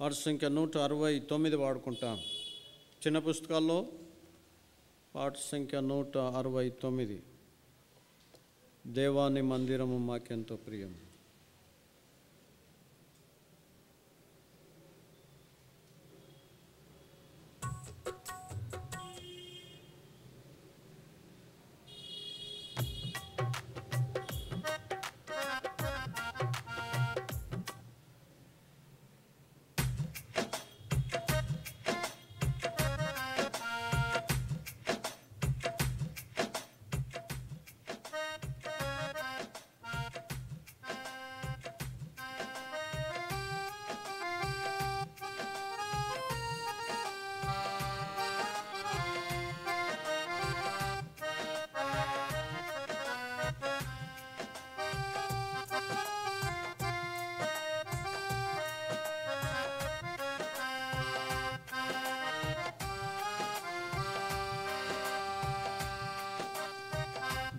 పాట సంఖ్య 169 వాడుకుంటాం. చిన్న పుస్తకాల్లో పాట సంఖ్య 169. దేవాని మందిరము మాకెంతో ప్రియం.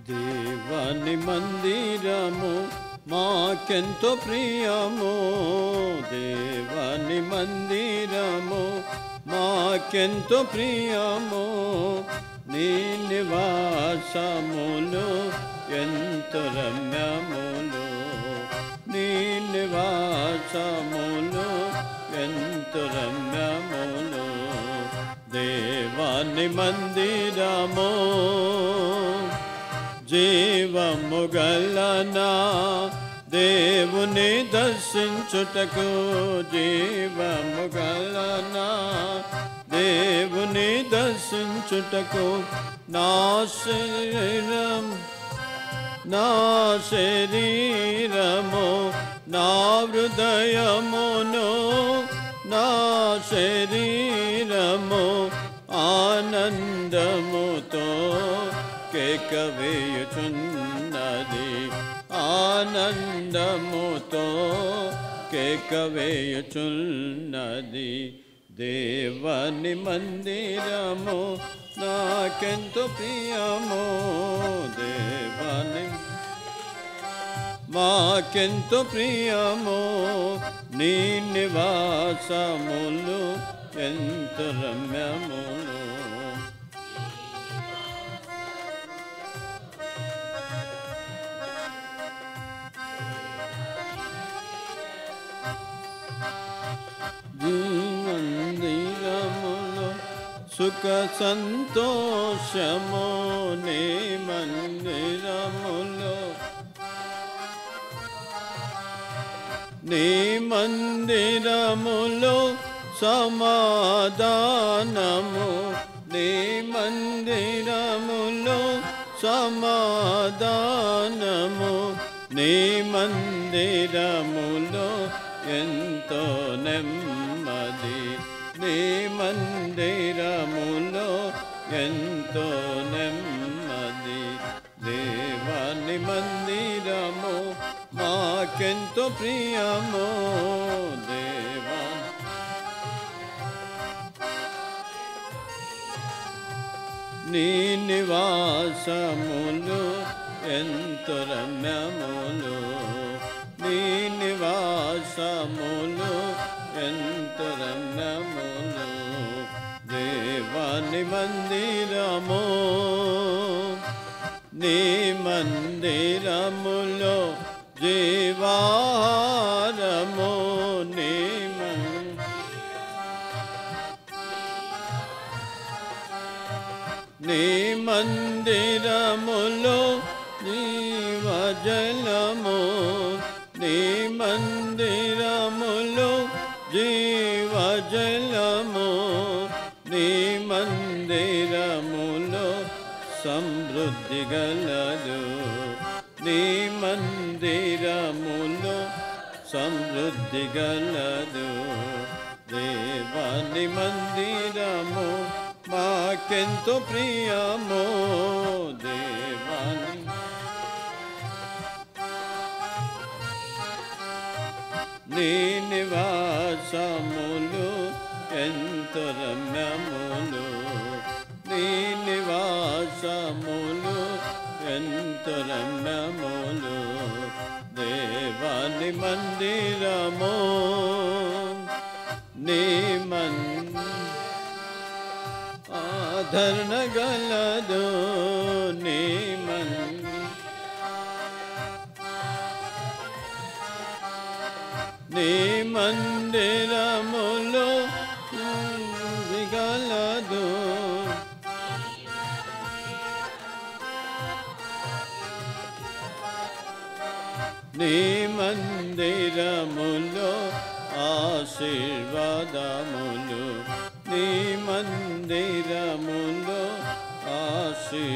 దేవాని మందిరము మాకెంతో ప్రియము, దేవాని మందిరము మాకెంతో ప్రియము, నీ నివాసములు ఎంతో రమ్యములు, నీ నివాసములు ఎంతో రమ్యములు. దేవాని మందిరము జీవము గలనా దేవుని దర్శించుటకు, జీవము గలనా దేవుని దర్శించుటకు, నా శరీరము నా హృదయమును, నా శరీరము ఆనందముతో కేకవేయుచున్నది, ఆనందముతో కేకవేయుచున్నది. దేవాని మందిరము నాకెంతో ప్రియము, దేవాని మాకెంతో ప్రియము, నీ నివాసములు ఎంతో రమ్యములు. మందిరములో సుఖ సంతోషము, నీ మందిరములో, నీ మందిరములో సమాధానము, నీ మందిరములో సమాధానము, నీ మందిరములో ఎంతో నెమ్మది, నీ మందిరములో ఎంతో నెమ్మది. దేవాని మందిరము మాకెంతో ప్రియము, దేవా నీ నివాసములు ఎంతో రమ్యములు, నీ నివాసములు ఎంతో రమ్యములు. దేవాని మందిరము, నీ మందిరములో జీవాహారము, నీ మందిరములో జీవజలము, నీ మందిరములో జీవజలము, నీ మందిరములో సమృద్ధి గలదు, నీ మందిరములో సమృద్ధి గలదు. దేవాని మందిరము మాకెంతో ప్రియము, దేవాని నీ నివాసములు ఎంతో రమ్యములు, నీ నివాసములు ఎంతో రమ్యములు. దేవాని మందిరము నీ ఆదరణ గలదు నీ నీ మందిరములో గలదు నీ మందిరములో ఆశీర్వాదములు నీ మందిరములో ఆశీర్వాదములు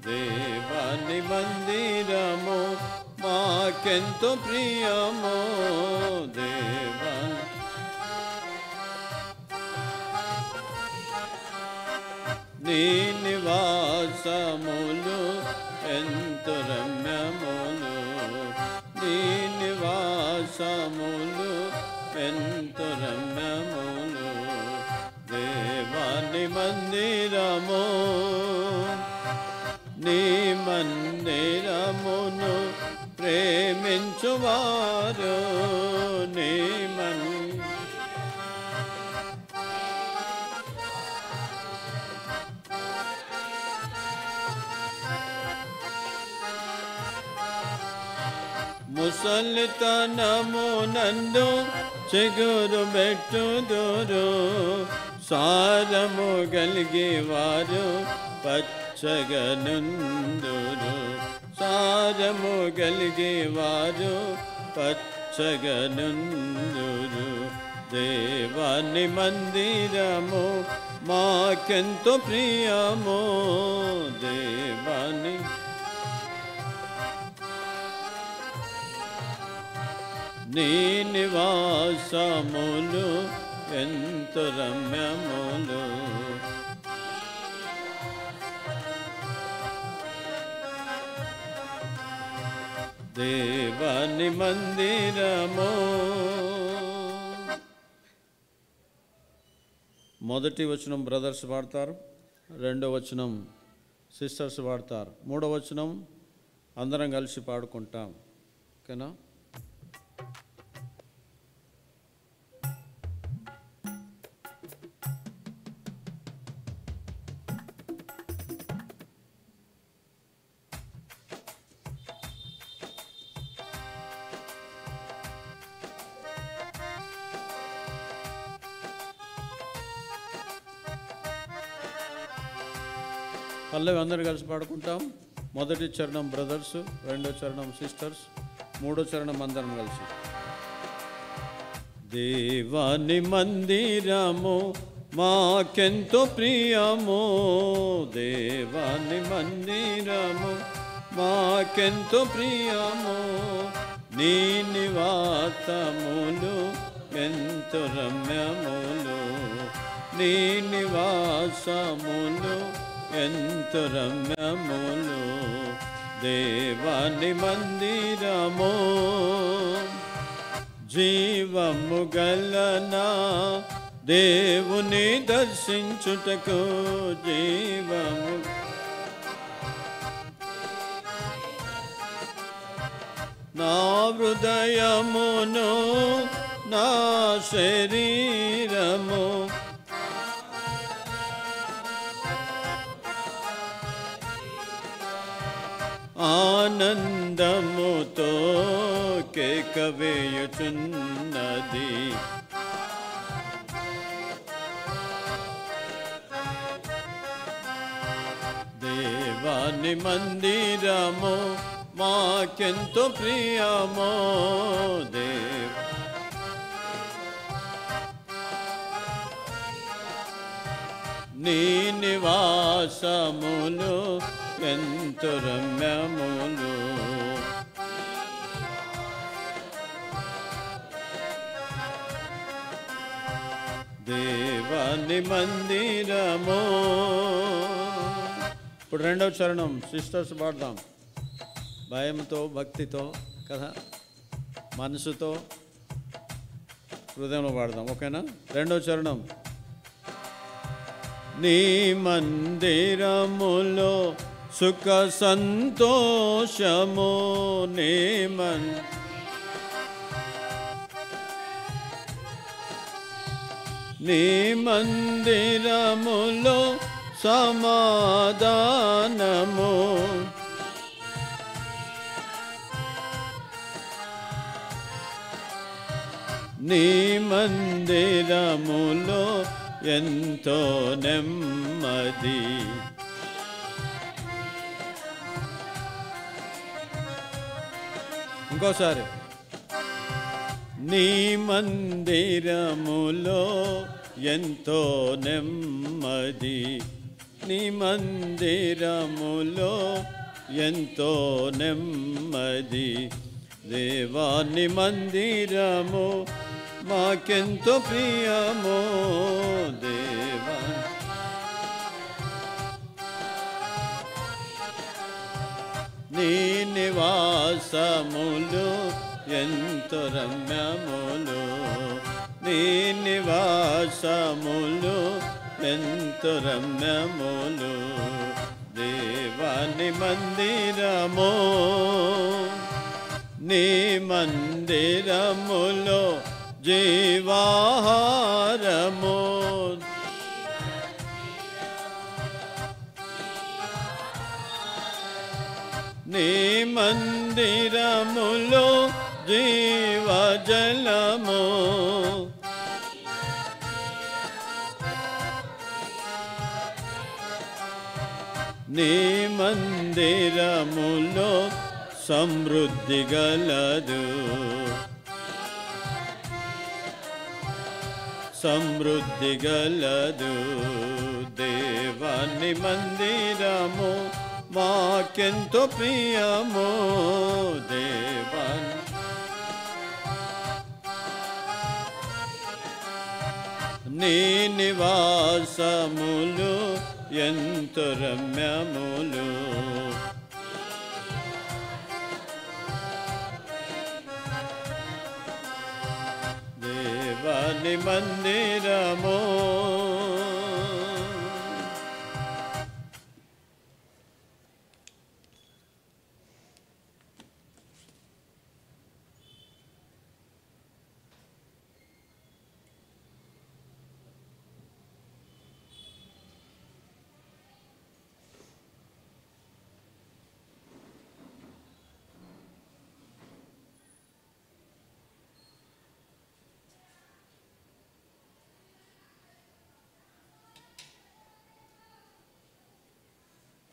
దేవాని మందిరము మాకెంతో ప్రియమో దేవా నీ నివాసములు ఎంతో రమ్యములు నీ నివాసములు ఎంతో రమ్యములు దేవాని మందిరము నీ మందిరమును ప్రేమించువారు నీ ముసలితనము నందు చిగురు బెట్టుదురు సారము గలిగేవారు పచ్చగనుందురు సారము గలిగేవారు పచ్చగనుందురు దేవాని మందిరము మాకెంతో ప్రియమో దేవాని నీ నివాసములు ఎంతో రమ్యములు దేవాని మందిరము మొదటి వచనం బ్రదర్స్ పాడతారు, రెండో వచనం సిస్టర్స్ పాడతారు, మూడో వచనం అందరం కలిసి పాడుకుంటాం. ఓకేనా? పల్లవి అందరూ కలిసి పాడుకుంటాం. మొదటి చరణం బ్రదర్స్, రెండో చరణం సిస్టర్స్, మూడో చరణం అందరం కలిసి. దేవాని మందిరము మాకెంతో ప్రియము దేవాని మందిరము మాకెంతో ప్రియము నీ నివాసములు ఎంతో రమ్యములు నీ నివాసములు ఎంతో రమ్యములు దేవాని మందిరము జీవము గలనా దేవుని దర్శించుటకు జీవము నా హృదయమును నా శరీరము ఆనందముతో కేకవేయుచున్నది దేవాని మందిరము మాకెంతో ప్రియమో దేవ నీ నివాసములు ఎంతో రమ్యములు దేవాని మందిరము. ఇప్పుడు రెండవ చరణం సిస్టర్స్ పాడదాం. భయంతో భక్తితో కదా, మనసుతో హృదయంలో పాడదాం. ఓకేనా? రెండవ చరణం. నీ మందిరములో సుఖ సంతోషము నీ నీ మందిరములో సమాధానము. నీ మందిరములో ఎంతో నెమ్మది. ఇంకోసారి. నీ మందిరములో ఎంతో నెమ్మది. నీ మందిరములో ఎంతో నెమ్మది. దేవాని మందిరము మాకెంతో ప్రియమో. దేవా నీ నివాసములు ఎంతో రమ్యములు. నీ నివాసములు ఎంతో రమ్యములు. దేవాని మందిరము. నీ మందిరములో జీవాహారము. నీ మందిరములో జీవజలము. నీ మందిరములో సమృద్ధి గలదు. సమృద్ధి గలదు. దేవాని మందిరము మాకెంతో ప్రియమో. దేవాని నీ నివాసములు ఎంతో రమ్యములు. దేవాని మందిరము.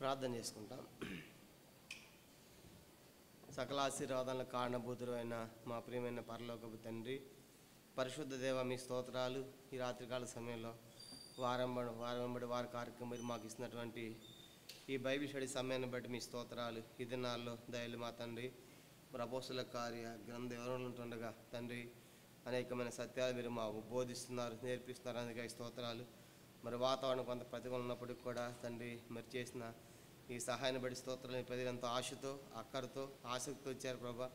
ప్రార్థన చేసుకుంటాం. సకల ఆశీర్వాదాలకు కారణభూతుడు అయిన మా ప్రియమైన పరలోకపు తండ్రి, పరిశుద్ధ దేవ, మీ స్తోత్రాలు. ఈ రాత్రికాల సమయంలో వారం వెంబడి వారి కార్యక్రమం మీరు మాకు ఇస్తున్నటువంటి ఈ బైబిల్ స్టడీ సమయాన్ని బట్టి మీ స్తోత్రాలు. ఈ దినాల్లో దయలు మా తండ్రి, మరి అపోస్తుల కార్య గ్రంథ వివరణలు ఉంటుండగా తండ్రి అనేకమైన సత్యాలు మీరు మాకు బోధిస్తున్నారు, నేర్పిస్తున్నారు. అందుకే ఈ స్తోత్రాలు. మరి వాతావరణం కొంత ప్రతికూలం ఉన్నప్పటికీ కూడా తండ్రి మరి చేసిన ఈ సహాయాన్ని బట్టి స్తోత్రాలు. ప్రజలు ఎంతో ఆశతో, అక్కరతో, ఆసక్తితో వచ్చారు ప్రభా.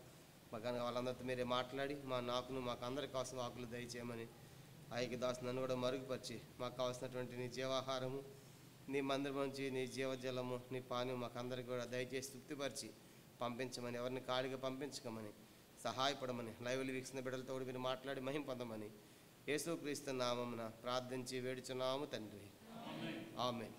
మాకు వాళ్ళందరితో మీరే మాట్లాడి మాకు అందరికి కావాల్సిన వాకులు దయచేయమని ఆయనకి దాసు నన్ను కూడా మరుగుపరిచి మాకు కావాల్సినటువంటి నీ జీవాహారము, నీ మందిరం నుంచి నీ జీవజలము, నీ పానీయం మాకు అందరికి కూడా దయచేసి తృప్తిపరిచి పంపించమని, ఎవరిని ఖాళీగా పంపించకమని, సహాయపడమని, లైవ్లు వీక్షణ బిడ్డలతో మీరు మాట్లాడి మహిమ పొందమని యేసుక్రీస్తు నామమున ప్రార్థించి వేడుచున్నాము తండ్రి. ఆమేన్.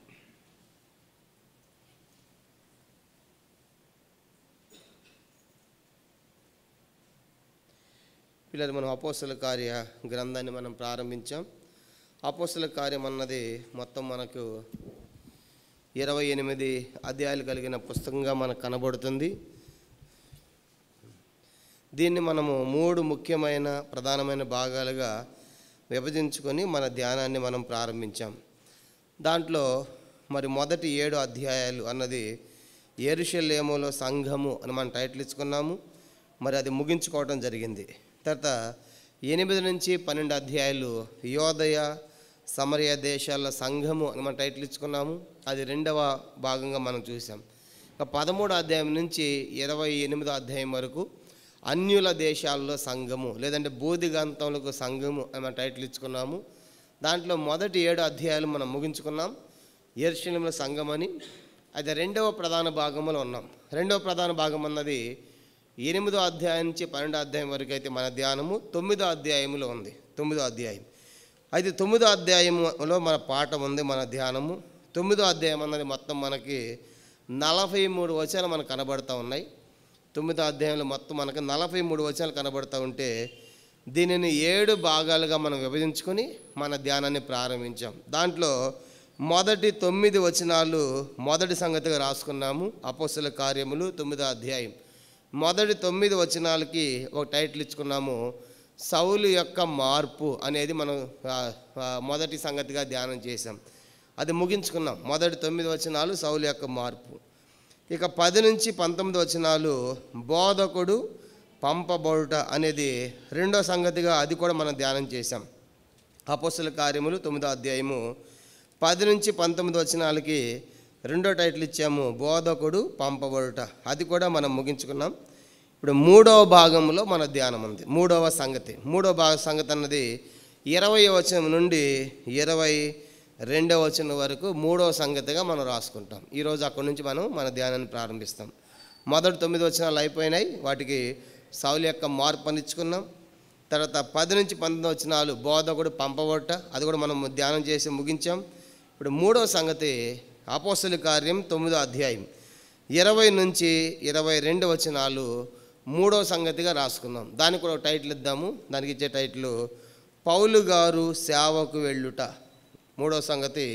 పిల్లలు, మనం అపోస్తల కార్య గ్రంథాన్ని మనం ప్రారంభించాం. అపోస్తల కార్యం అన్నది మొత్తం మనకు 28 అధ్యాయాలు కలిగిన పుస్తకంగా మనకు కనబడుతుంది. దీన్ని మనము 3 ముఖ్యమైన ప్రధానమైన భాగాలుగా విభజించుకొని మన ధ్యానాన్ని మనం ప్రారంభించాం. దాంట్లో మరి మొదటి 7 అధ్యాయాలు అన్నది యెరూషలేములో సంఘము అని మనం టైటిల్ ఇచ్చుకున్నాము. మరి అది ముగించుకోవడం జరిగింది. తర్వాత 8 నుంచి 12 అధ్యాయాలు యోదయ సమరయ దేశాల సంఘము అని మనం టైటిల్ ఇచ్చుకున్నాము. అది 2వ భాగంగా మనం చూసాం. 13వ అధ్యాయం నుంచి 28వ అధ్యాయం వరకు అన్యుల దేశాల్లో సంఘము లేదంటే బోధిగంతములకు సంఘము అని మనం టైటిల్ ఇచ్చుకున్నాము. దాంట్లో మొదటి 7 అధ్యాయాలు మనం ముగించుకున్నాం, యెరూషలేములో సంఘం అని. అది 2వ ప్రధాన భాగంలో ఉన్నాం. 2వ ప్రధాన భాగం అన్నది 8వ అధ్యాయం నుంచి 12వ అధ్యాయం వరకు అయితే మన ధ్యానము 9వ అధ్యాయంలో ఉంది. 9వ అధ్యాయం అయితే 9వ అధ్యాయంలో మన పాఠం ఉంది, మన ధ్యానము. 9వ అధ్యాయం అన్నది మొత్తం మనకి 43 వచనాలు మనకు కనబడుతూ ఉన్నాయి. 9వ అధ్యాయంలో మొత్తం మనకు 43 వచనాలు కనబడుతూ ఉంటే దీనిని 7 భాగాలుగా మనం విభజించుకొని మన ధ్యానాన్ని ప్రారంభించాం. దాంట్లో మొదటి 9 వచనాలు మొదటి సంగతిగా రాసుకున్నాము. అపోస్తల కార్యములు 9వ అధ్యాయం మొదటి 9 వచనాలకి ఒక టైటిల్ ఇచ్చుకున్నాము, సౌలు యొక్క మార్పు అనేది మనం మొదటి సంగతిగా ధ్యానం చేసాం. అది ముగించుకున్నాం. మొదటి 9 వచనాలు సౌలు యొక్క మార్పు. ఇక 10 నుంచి 19 వచనాలు బోధకుడు పంపబడుట అనేది రెండో సంగతిగా, అది కూడా మనం ధ్యానం చేసాం. అపోస్తల కార్యములు 9వ అధ్యాయము 10 నుంచి 19 వచనాలకి రెండో టైటిల్ ఇచ్చాము, బోధకుడు పంపబడుట. అది కూడా మనం ముగించుకున్నాం. ఇప్పుడు 3వ భాగంలో మన ధ్యానం ఉంది. 3వ సంగతి, 3వ సంగతి అన్నది 20వ వచనం నుండి 22వ వచనం వరకు 3వ సంగతిగా మనం రాసుకుంటాం. ఈరోజు అక్కడి నుంచి మనం మన ధ్యానాన్ని ప్రారంభిస్తాం. మొదటి 9 వచనాలు అయిపోయినాయి, వాటికి సౌలు యొక్క మార్పు అనిచ్చుకున్నాం. తర్వాత 10 నుంచి 19 వచనాలు బోధకుడు పంపబట్ట, అది కూడా మనం ధ్యానం చేసి ముగించాం. ఇప్పుడు 3వ సంగతి అపోస్తల కార్యం 9వ అధ్యాయం 20 నుంచి 22 వచనాలు 3వ సంగతిగా రాసుకున్నాం. దానికి కూడా టైటిల్ ఇద్దాము. దానికి ఇచ్చే టైటిల్ పౌలు గారు సేవకు వెళ్ళుట. 3వ సంగతి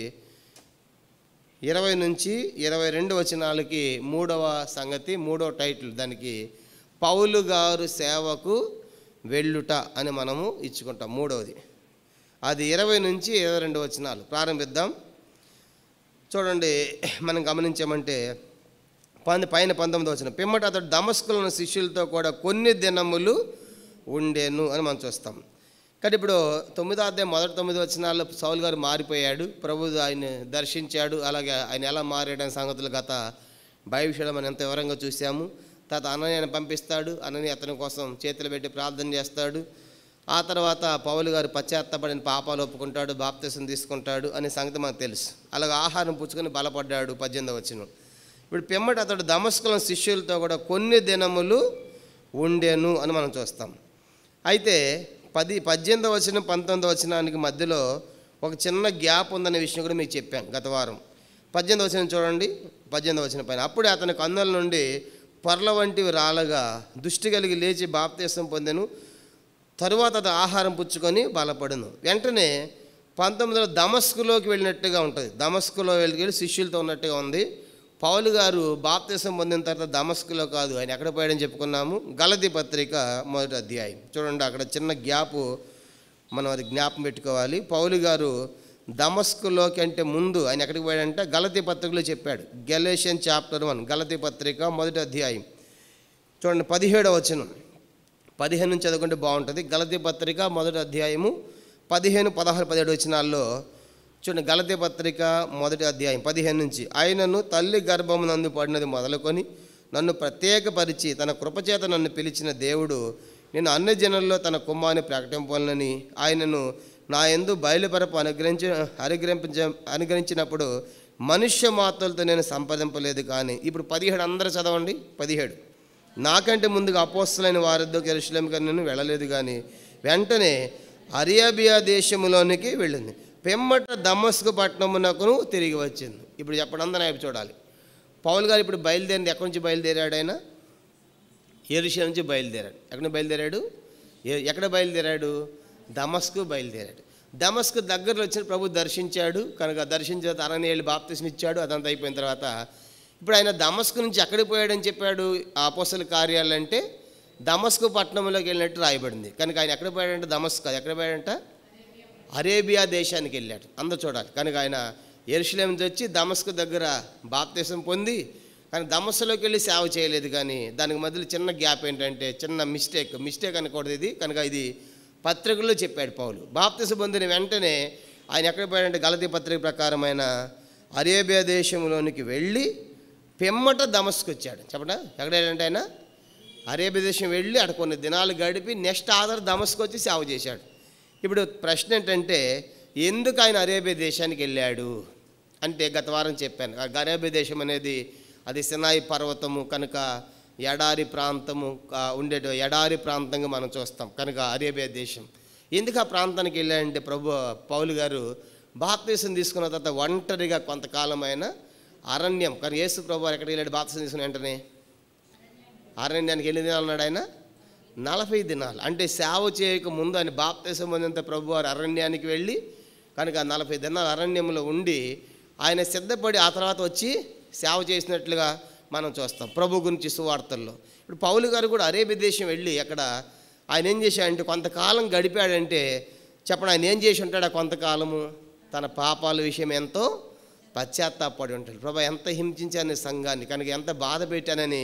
20 నుంచి 22 వచనాలకి 3వ సంగతి, 3వ టైటిల్ దానికి పౌలు గారు సేవకు వెళ్ళుట అని మనము ఇచ్చుకుంటాం. 3వది అది 20 నుంచి 22 వచనాలు. ప్రారంభిద్దాం. చూడండి, మనం గమనించామంటే పైన 19 వచనం, పిమ్మట అతడు దమస్కులో ఉన్న శిష్యులతో కూడా కొన్ని దినములు ఉండేను అని మనం చూస్తాం. కానీ ఇప్పుడు 9వ అధ్యాయం మొదటి 9 వచనాల్లో సౌలు గారు మారిపోయాడు, ప్రభు ఆయన దర్శించాడు. అలాగే ఆయన ఎలా మారాడనే సంగతులు గత బైబిల్లో మనం ఎంత వివరంగా చూసాము. తర్వాత అననీయను పంపిస్తాడు, అననీయ అతని కోసం చేతులు పెట్టి ప్రార్థన చేస్తాడు. ఆ తర్వాత పౌలు గారు పశ్చాత్తాపడిన పాపాలు ఒప్పుకుంటాడు, బాప్తిసం తీసుకుంటాడు అనే సంగతి మనకు తెలుసు. అలాగే ఆహారం పుచ్చుకొని బలపడ్డాడు. 18వ వచనం. ఇప్పుడు పిమ్మట అతడు దమస్కులో శిష్యులతో కూడా కొన్ని దినములు ఉండేను అని మనం చూస్తాం. అయితే 18వ వచనం 19వ వచనానికి మధ్యలో ఒక చిన్న గ్యాప్ ఉందనే విషయం కూడా మీకు చెప్పాను గత వారం. 18వ వచనం చూడండి, 18వ వచనం పైన, అప్పుడే అతని కన్నుల నుండి పొరల వంటివి రాలగా దృష్టి కలిగి లేచి బాప్తిసం పొందెను. తరువాత అది ఆహారం పుచ్చుకొని బలపడును. వెంటనే 19లో దమస్కులోకి వెళ్ళినట్టుగా ఉంటుంది. దమస్కులో వెళ్ళి శిష్యులతో ఉన్నట్టుగా ఉంది. పౌలు గారు బాప్తిసం పొందిన తర్వాత దమస్కులో కాదు, ఆయన ఎక్కడ పోయాడని చెప్పుకున్నాము. గలతీ పత్రిక 1వ అధ్యాయం చూడండి, అక్కడ చిన్న గ్యాపు మనం అది జ్ఞాపం పెట్టుకోవాలి. పౌలు గారు దమస్కులోకి అంటే ముందు ఆయన ఎక్కడికి పోయాడంటే గలతీ పత్రికలో చెప్పాడు. గలేషియన్ చాప్టర్ 1 గలతీ పత్రిక 1వ అధ్యాయం చూడండి 17వ వచనం. 15 నుంచి చదువుకుంటే బాగుంటుంది. గలతీ పత్రిక 1వ అధ్యాయము 15, 16, 17 వచనాల్లో చూడండి. గలతీ పత్రిక 1వ అధ్యాయం 15 నుంచి, ఆయనను తల్లి గర్భమునందు పడినది మొదలుకొని నన్ను ప్రత్యేకపరిచి తన కృపచేత నన్ను పిలిచిన దేవుడు నేను అన్ని జనుల్లో తన కుమారుని ప్రకటింపాలని ఆయనను నా యందు బయలుపరపు అనుగ్రహించినప్పుడు మనుష్య మాటలతో నేను సంపాదింపలేదు. కానీ ఇప్పుడు 17 అందరూ చదవండి. 17 నాకంటే ముందుగా అపోస్తలైన వారితో యెరూషలేముకి నేను వెళ్ళలేదు, కానీ వెంటనే అరేబియా దేశములోనికి వెళ్ళింది. పిమ్మట దమస్కు పట్టణమునకును తిరిగి వచ్చింది. ఇప్పుడు చెప్పండి, అందరూ అయిపు చూడాలి. పౌలు గారు ఇప్పుడు బయలుదేరింది. ఎక్కడి నుంచి బయలుదేరాడు? ఆయన యెరూషలేము నుంచి బయలుదేరాడు. ఎక్కడ బయలుదేరాడు? దమస్కు బయలుదేరాడు. దమస్కు దగ్గరలో వచ్చిన ప్రభు దర్శించాడు. కనుక దర్శించిన తర్వాత అననీయులు బాప్తిసం ఇచ్చాడు. అదంతా అయిపోయిన తర్వాత ఇప్పుడు ఆయన దమస్కు నుంచి ఎక్కడికి పోయాడని చెప్పాడు. ఆ అపోస్తల కార్యాలు అంటే దమస్కు పట్టణంలోకి వెళ్ళినట్టు రాయబడింది. కనుక ఆయన ఎక్కడ పోయాడంటే దమస్కు కాదు, ఎక్కడ పోయాడంట? అరేబియా దేశానికి వెళ్ళాడు. అందరూ చూడాలి. కనుక ఆయన యెరూషలేము నుంచి వచ్చి దమస్కు దగ్గర బాప్తిసం పొంది, కానీ దమస్కులోకి వెళ్ళి సేవ చేయలేదు. కానీ దానికి మధ్యలో చిన్న గ్యాప్ ఏంటంటే చిన్న మిస్టేక్ అనకూడదు ఇది. కనుక ఇది పత్రికల్లో చెప్పాడు పౌలు. బాప్తిసం పొందిన వెంటనే ఆయన ఎక్కడ పోయాడంటే గలతీ పత్రిక ప్రకారం ఆయన అరేబియా దేశంలోనికి వెళ్ళి పిమ్మట దమస్కు వచ్చాడు. చెప్పండి, ఎక్కడంటే ఆయన అరేబియా దేశం వెళ్ళి అక్కడ కొన్ని దినాలు గడిపి నెక్స్ట్ ఆధార్ దమస్కు వచ్చి సేవ చేశాడు. ఇప్పుడు ప్రశ్న ఏంటంటే ఎందుకు ఆయన అరేబియా దేశానికి వెళ్ళాడు అంటే గత వారం చెప్పాను. అరేబియా దేశం అనేది అది సినాయి పర్వతము కనుక ఎడారి ప్రాంతము ఎడారి ప్రాంతంగా మనం చూస్తాం. కనుక అరేబియా దేశం ఎందుకు ఆ ప్రాంతానికి వెళ్ళాడంటే పౌలు గారు బాప్తీసం తీసుకున్న తర్వాత ఒంటరిగా కొంతకాలం ఆయన అరణ్యం, కానీ యేసు ప్రభు వారు ఎక్కడికి వెళ్ళాడు బాప్తీసం తీసుకున్న వెంటనే? అరణ్యానికి ఎన్ని దినాలు ఉన్నాడు ఆయన? 40 దినాలు. అంటే సేవ చేయక ముందు ఆయన బాప్తీసం పొందినంత ప్రభు వారు అరణ్యానికి వెళ్ళి కనుక 40 దినాలు అరణ్యంలో ఉండి ఆయన సిద్ధపడి ఆ తర్వాత వచ్చి సేవ చేసినట్లుగా మనం చూస్తాం ప్రభు గురించి సువార్తల్లో. ఇప్పుడు పౌలు గారు కూడా అరేబియా దేశం వెళ్ళి అక్కడ ఆయన ఏం చేశాడంటే కొంతకాలం గడిపాడంటే చెప్పండి, ఆయన ఏం చేసి ఉంటాడు? ఆ కొంతకాలము తన పాపాల విషయం ఎంతో పశ్చాత్తాపడి ఉంటాడు. ప్రభు ఎంత హింసించాను సంఘాన్ని, కనుక ఎంత బాధ పెట్టానని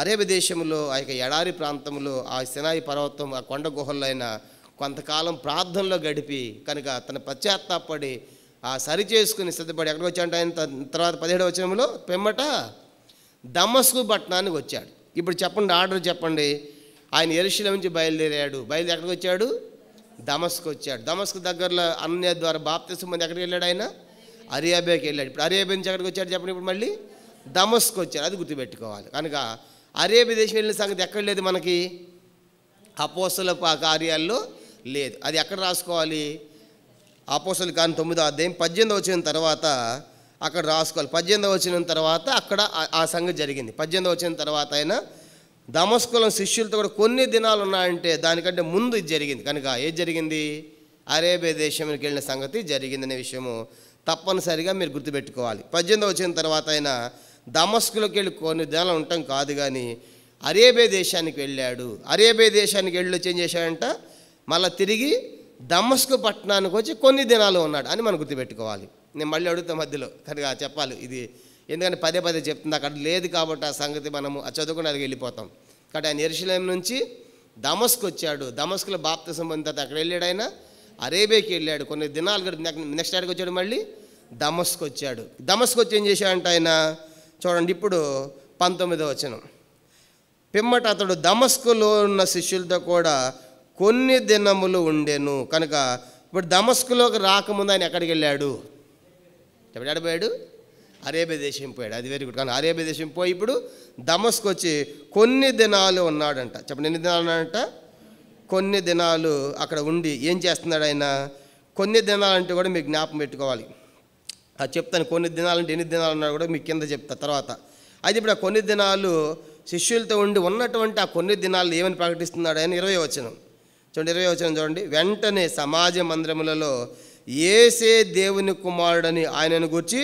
అరేబియా దేశంలో ఆ యొక్క ఎడారి ప్రాంతంలో ఆ సినాయి పర్వతం ఆ కొండ గుహల్లో ఆయన కొంతకాలం ప్రార్థనలో గడిపి కనుక తన పశ్చాత్తాపడి ఆ సరి చేసుకుని సిద్ధపడి ఎక్కడికి వచ్చాడంటే ఆయన తర్వాత 17వ వచనంలో పిమ్మట దమస్కు పట్టణానికి వచ్చాడు. ఇప్పుడు చెప్పండి, ఆర్డర్ చెప్పండి. ఆయన యెరూషలేము నుంచి బయలుదేరి ఎక్కడికి వచ్చాడు? దమస్కు వచ్చాడు. దమస్కు దగ్గరలో అన్య ద్వారా బాప్తిసం పొంది ఎక్కడికి వెళ్ళాడు? ఆయన అరేబియాకి వెళ్ళాడు. ఇప్పుడు అరేబియా నుంచి ఎక్కడికి వచ్చాడు చెప్పండి? ఇప్పుడు మళ్ళీ దమస్కు వచ్చాడు. అది గుర్తుపెట్టుకోవాలి. కనుక అరేబియా దేశం వెళ్ళిన సంగతి ఎక్కడ లేదు మనకి? అపోస్తల కార్యాల్లో లేదు. అది ఎక్కడ రాసుకోవాలి? అపోస్తల కార్యం 9వ అధ్యాయం 18వ వచనం తర్వాత అక్కడ రాసుకోవాలి. 18వ వచనం తర్వాత అక్కడ ఆ సంగతి జరిగింది. 18వ వచనం తర్వాత ఆయన దమస్కులో శిష్యులతో కూడా కొన్ని దినాలు ఉన్నాయంటే దానికంటే ముందు ఇది జరిగింది. కనుక ఏది జరిగింది? అరేబియా దేశానికి వెళ్ళిన సంగతి జరిగిందనే విషయము తప్పనిసరిగా మీరు గుర్తుపెట్టుకోవాలి. 18వ వచనం తర్వాత ఆయన దమస్కులోకి వెళ్ళి కొన్ని దినాలు ఉండటం కాదు కానీ అరేబియా దేశానికి వెళ్ళాడు. అరేబియా దేశానికి వెళ్ళి వచ్చి ఏం చేశాడంట? మళ్ళీ తిరిగి దమస్కు పట్టణానికి వచ్చి కొన్ని దినాలు ఉన్నాడు అని మనం గుర్తుపెట్టుకోవాలి. నేను మళ్ళీ అడుగుతా మధ్యలో కనుక చెప్పాలి ఇది, ఎందుకంటే పదే చెప్తుంది. అక్కడ లేదు కాబట్టి ఆ సంగతి మనము చదువుకుని అది వెళ్ళిపోతాం. కాబట్టి ఆయన యెరూషలేము నుంచి దమస్కు వచ్చాడు. దమస్కులో బాప్తిసం పొందిన తర్వాత అక్కడ వెళ్ళాడు. ఆయన అరేబియాకి వెళ్ళాడు. కొన్ని దినాలు నెక్స్ట్ ఆడికి వచ్చాడు, మళ్ళీ దమస్కు వచ్చాడు. దమస్కు వచ్చి ఏం చేశాడంట ఆయన? చూడండి ఇప్పుడు 19వ వచనం. పిమ్మట అతడు దమస్కులో ఉన్న శిష్యులతో కూడా కొన్ని దినములు ఉండెను. కనుక ఇప్పుడు దమస్కులోకి రాకముందు ఆయన ఎక్కడికి వెళ్ళాడు? ఎప్పుడు ఆడిపోయాడు? అరేబియా దేశం పోయాడు. అది వెరీ గుడ్. కానీ అరేబియా దేశం పోయి ఇప్పుడు దమస్కు వచ్చి కొన్ని దినాలు ఉన్నాడంట. చెప్పండి, ఎన్ని దినాలు ఉన్నాడంట? కొన్ని దినాలు అక్కడ ఉండి ఏం చేస్తున్నాడు ఆయన? కొన్ని దినాలంటే కూడా మీకు జ్ఞాపకం పెట్టుకోవాలి. అది చెప్తాను. కొన్ని దినాలంటే ఎన్ని దినాలు ఉన్నాడు కూడా మీకు కింద చెప్తా తర్వాత. అయితే ఇప్పుడు ఆ కొన్ని దినాలు శిష్యులతో ఉండి ఉన్నటువంటి ఆ కొన్ని దినాలు ఏమని ప్రకటిస్తున్నాడు ఆయన? 20వ వచనం చూడండి. 20వ వచనం చూడండి. వెంటనే సమాజ మందిరములలో యేసే దేవుని కుమారుడని ఆయనను గురించి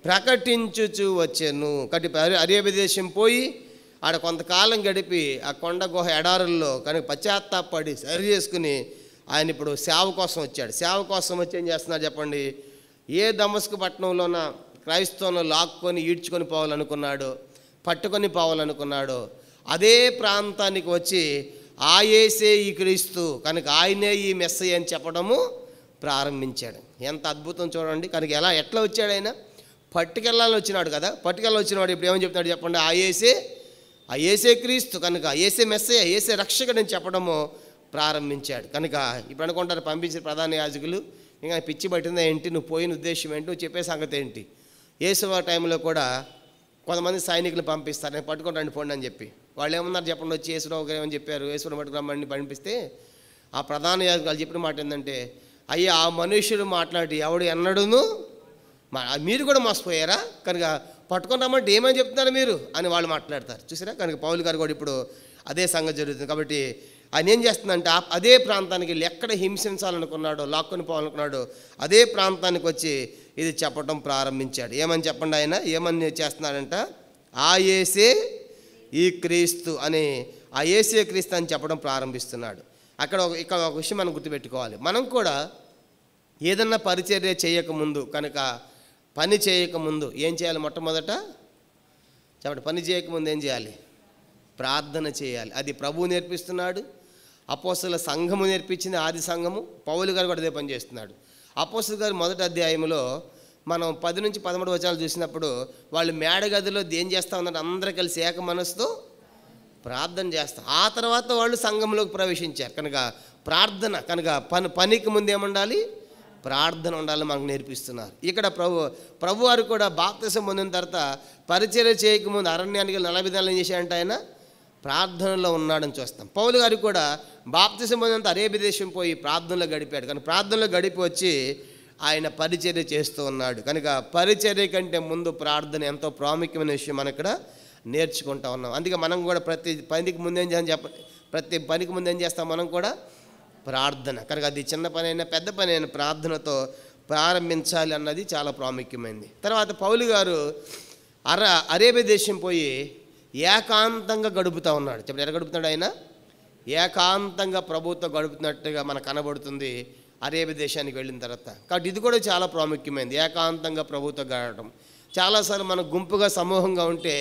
ప్రకటించుచు వచ్చాను. కాబట్టి అరేబియా దేశం పోయి ఆడ కొంతకాలం గడిపి ఆ కొండ గుహ ఎడారుల్లో కనుక పశ్చాత్తాపడి సరి చేసుకుని ఆయన ఇప్పుడు సేవ కోసం వచ్చాడు. సేవ కోసం వచ్చి ఏం చేస్తున్నాడు చెప్పండి? ఏ దమస్కు పట్టణంలోన క్రైస్తవంలో లాక్కొని ఈడ్చుకొని పోవాలనుకున్నాడో, పట్టుకొని పోవాలనుకున్నాడో అదే ప్రాంతానికి వచ్చి ఆ యేసే ఈ క్రీస్తు కనుక ఆయనే ఈ మెస్సయ్య అని చెప్పడము ప్రారంభించాడు. ఎంత అద్భుతం చూడండి. కనుక ఎట్లా వచ్చాడు ఆయన? పట్టుకెళ్ళాలని వచ్చినాడు కదా. పట్టుకెళ్ళాలని వచ్చినాడు. ఇప్పుడు ఏమని చెప్తున్నాడు చెప్పండి? ఆ యేసే క్రీస్తు కనుక యేసే మెస్సయ్య, యేసే రక్షకుడు అని చెప్పడము ప్రారంభించాడు. కనుక ఇప్పుడు అనుకుంటారు పంపించిన ప్రధాన యాజకులు ఇంకా పిచ్చి పట్టిందా ఏంటి, నువ్వు పోయిన ఉద్దేశం ఏంటి, నువ్వు చెప్పే సంగతి ఏంటి? యేసు టైంలో కూడా కొంతమంది సైనికులు పంపిస్తారు, నేను పట్టుకొని రండి పోండి అని చెప్పి. వాళ్ళు ఏమన్నారు చెప్పండి? వచ్చి యేసురావు గారు ఏమని చెప్పారు? యేసురావు పట్టుకురమ్మని పంపిస్తే ఆ ప్రధాన యాజకులు చెప్పిన మాట ఏంటంటే, అయ్యా ఆ మనుష్యుడు మాట్లాడి ఎవడు ఎన్నడూను మీరు కూడా మోసపోయారా? కనుక పట్టుకొని రమ్మంటే ఏమని చెప్తున్నారు మీరు అని వాళ్ళు మాట్లాడతారు. చూసారా? కనుక పౌలు గారు కూడా ఇప్పుడు అదే సంగతి జరుగుతుంది. కాబట్టి ఆయన ఏం చేస్తుందంటే అదే ప్రాంతానికి వెళ్ళి ఎక్కడ హింసించాలనుకున్నాడో, లాక్కొని పోవాలనుకున్నాడో అదే ప్రాంతానికి వచ్చి ఇది చెప్పడం ప్రారంభించాడు. ఏమని చెప్పండి? ఆయన ఏమని చేస్తున్నాడంట? ఆ యేసే ఈ క్రీస్తు అని, ఆ యేసే క్రీస్తు అని చెప్పడం ప్రారంభిస్తున్నాడు. ఇక్కడ ఒక విషయం మనం గుర్తుపెట్టుకోవాలి. మనం కూడా ఏదన్నా పరిచర్య చేయకముందు కనుక పని చేయకముందు ఏం చేయాలి? మొట్టమొదట చెప్పండి, పని చేయకముందు ఏం చేయాలి? ప్రార్థన చేయాలి. అది ప్రభువు నేర్పిస్తున్నాడు. అపోస్తల సంఘము నేర్పించింది, ఆది సంఘము. పౌలు గారు కూడా అదే పని చేస్తున్నాడు. అపోస్తల గారు 1వ అధ్యాయంలో మనం 10 నుంచి 13 వచనాలు చూసినప్పుడు వాళ్ళు మేడగదిలో ఏం చేస్తూ ఉన్నారు? అందరూ కలిసి ఏక మనసుతో ప్రార్థన చేస్తారు. ఆ తర్వాత వాళ్ళు సంఘంలోకి ప్రవేశించారు. కనుక ప్రార్థన కనుక పనికి ముందు ఏముండాలి? ప్రార్థన ఉండాలని మనకు నేర్పిస్తున్నారు. ఇక్కడ ప్రభు వారు కూడా బాప్తిసం పొందిన తర్వాత పరిచర్య చేయకముందు అరణ్యానికి 40 దినాలు ఏం చేశాడంటే ఆయన ప్రార్థనలో ఉన్నాడని చూస్తాం. పౌలు గారికి కూడా బాప్తిసం పొందినంత అరేబియా దేశం పోయి ప్రార్థనలో గడిపాడు. కానీ ప్రార్థనలో గడిపి వచ్చి ఆయన పరిచర్య చేస్తూ ఉన్నాడు. కనుక పరిచర్య కంటే ముందు ప్రార్థన ఎంతో ప్రాముఖ్యమైన విషయం మనం ఇక్కడ నేర్చుకుంటా ఉన్నాం. అందుకే మనం కూడా ప్రతి పనికి ముందు ఏం చేస్తాం మనం కూడా ప్రార్థన. కనుక అది చిన్న పని అయినా పెద్ద పని అయినా ప్రార్థనతో ప్రారంభించాలి అన్నది చాలా ప్రాముఖ్యమైనది. తర్వాత పౌలు గారు అరేబియా దేశం పోయి ఏకాంతంగా గడుపుతూ ఉన్నాడు. చెప్పండి, ఎలా గడుపుతున్నాడు ఆయన? ఏకాంతంగా ప్రభుత్వం గడుపుతున్నట్టుగా మనకు కనబడుతుంది అరేబియా దేశానికి వెళ్ళిన తర్వాత. కాబట్టి ఇది కూడా చాలా ప్రాముఖ్యమైనది, ఏకాంతంగా ప్రభుత్వం గడపడం. చాలాసార్లు మనం గుంపుగా సమూహంగా ఉంటే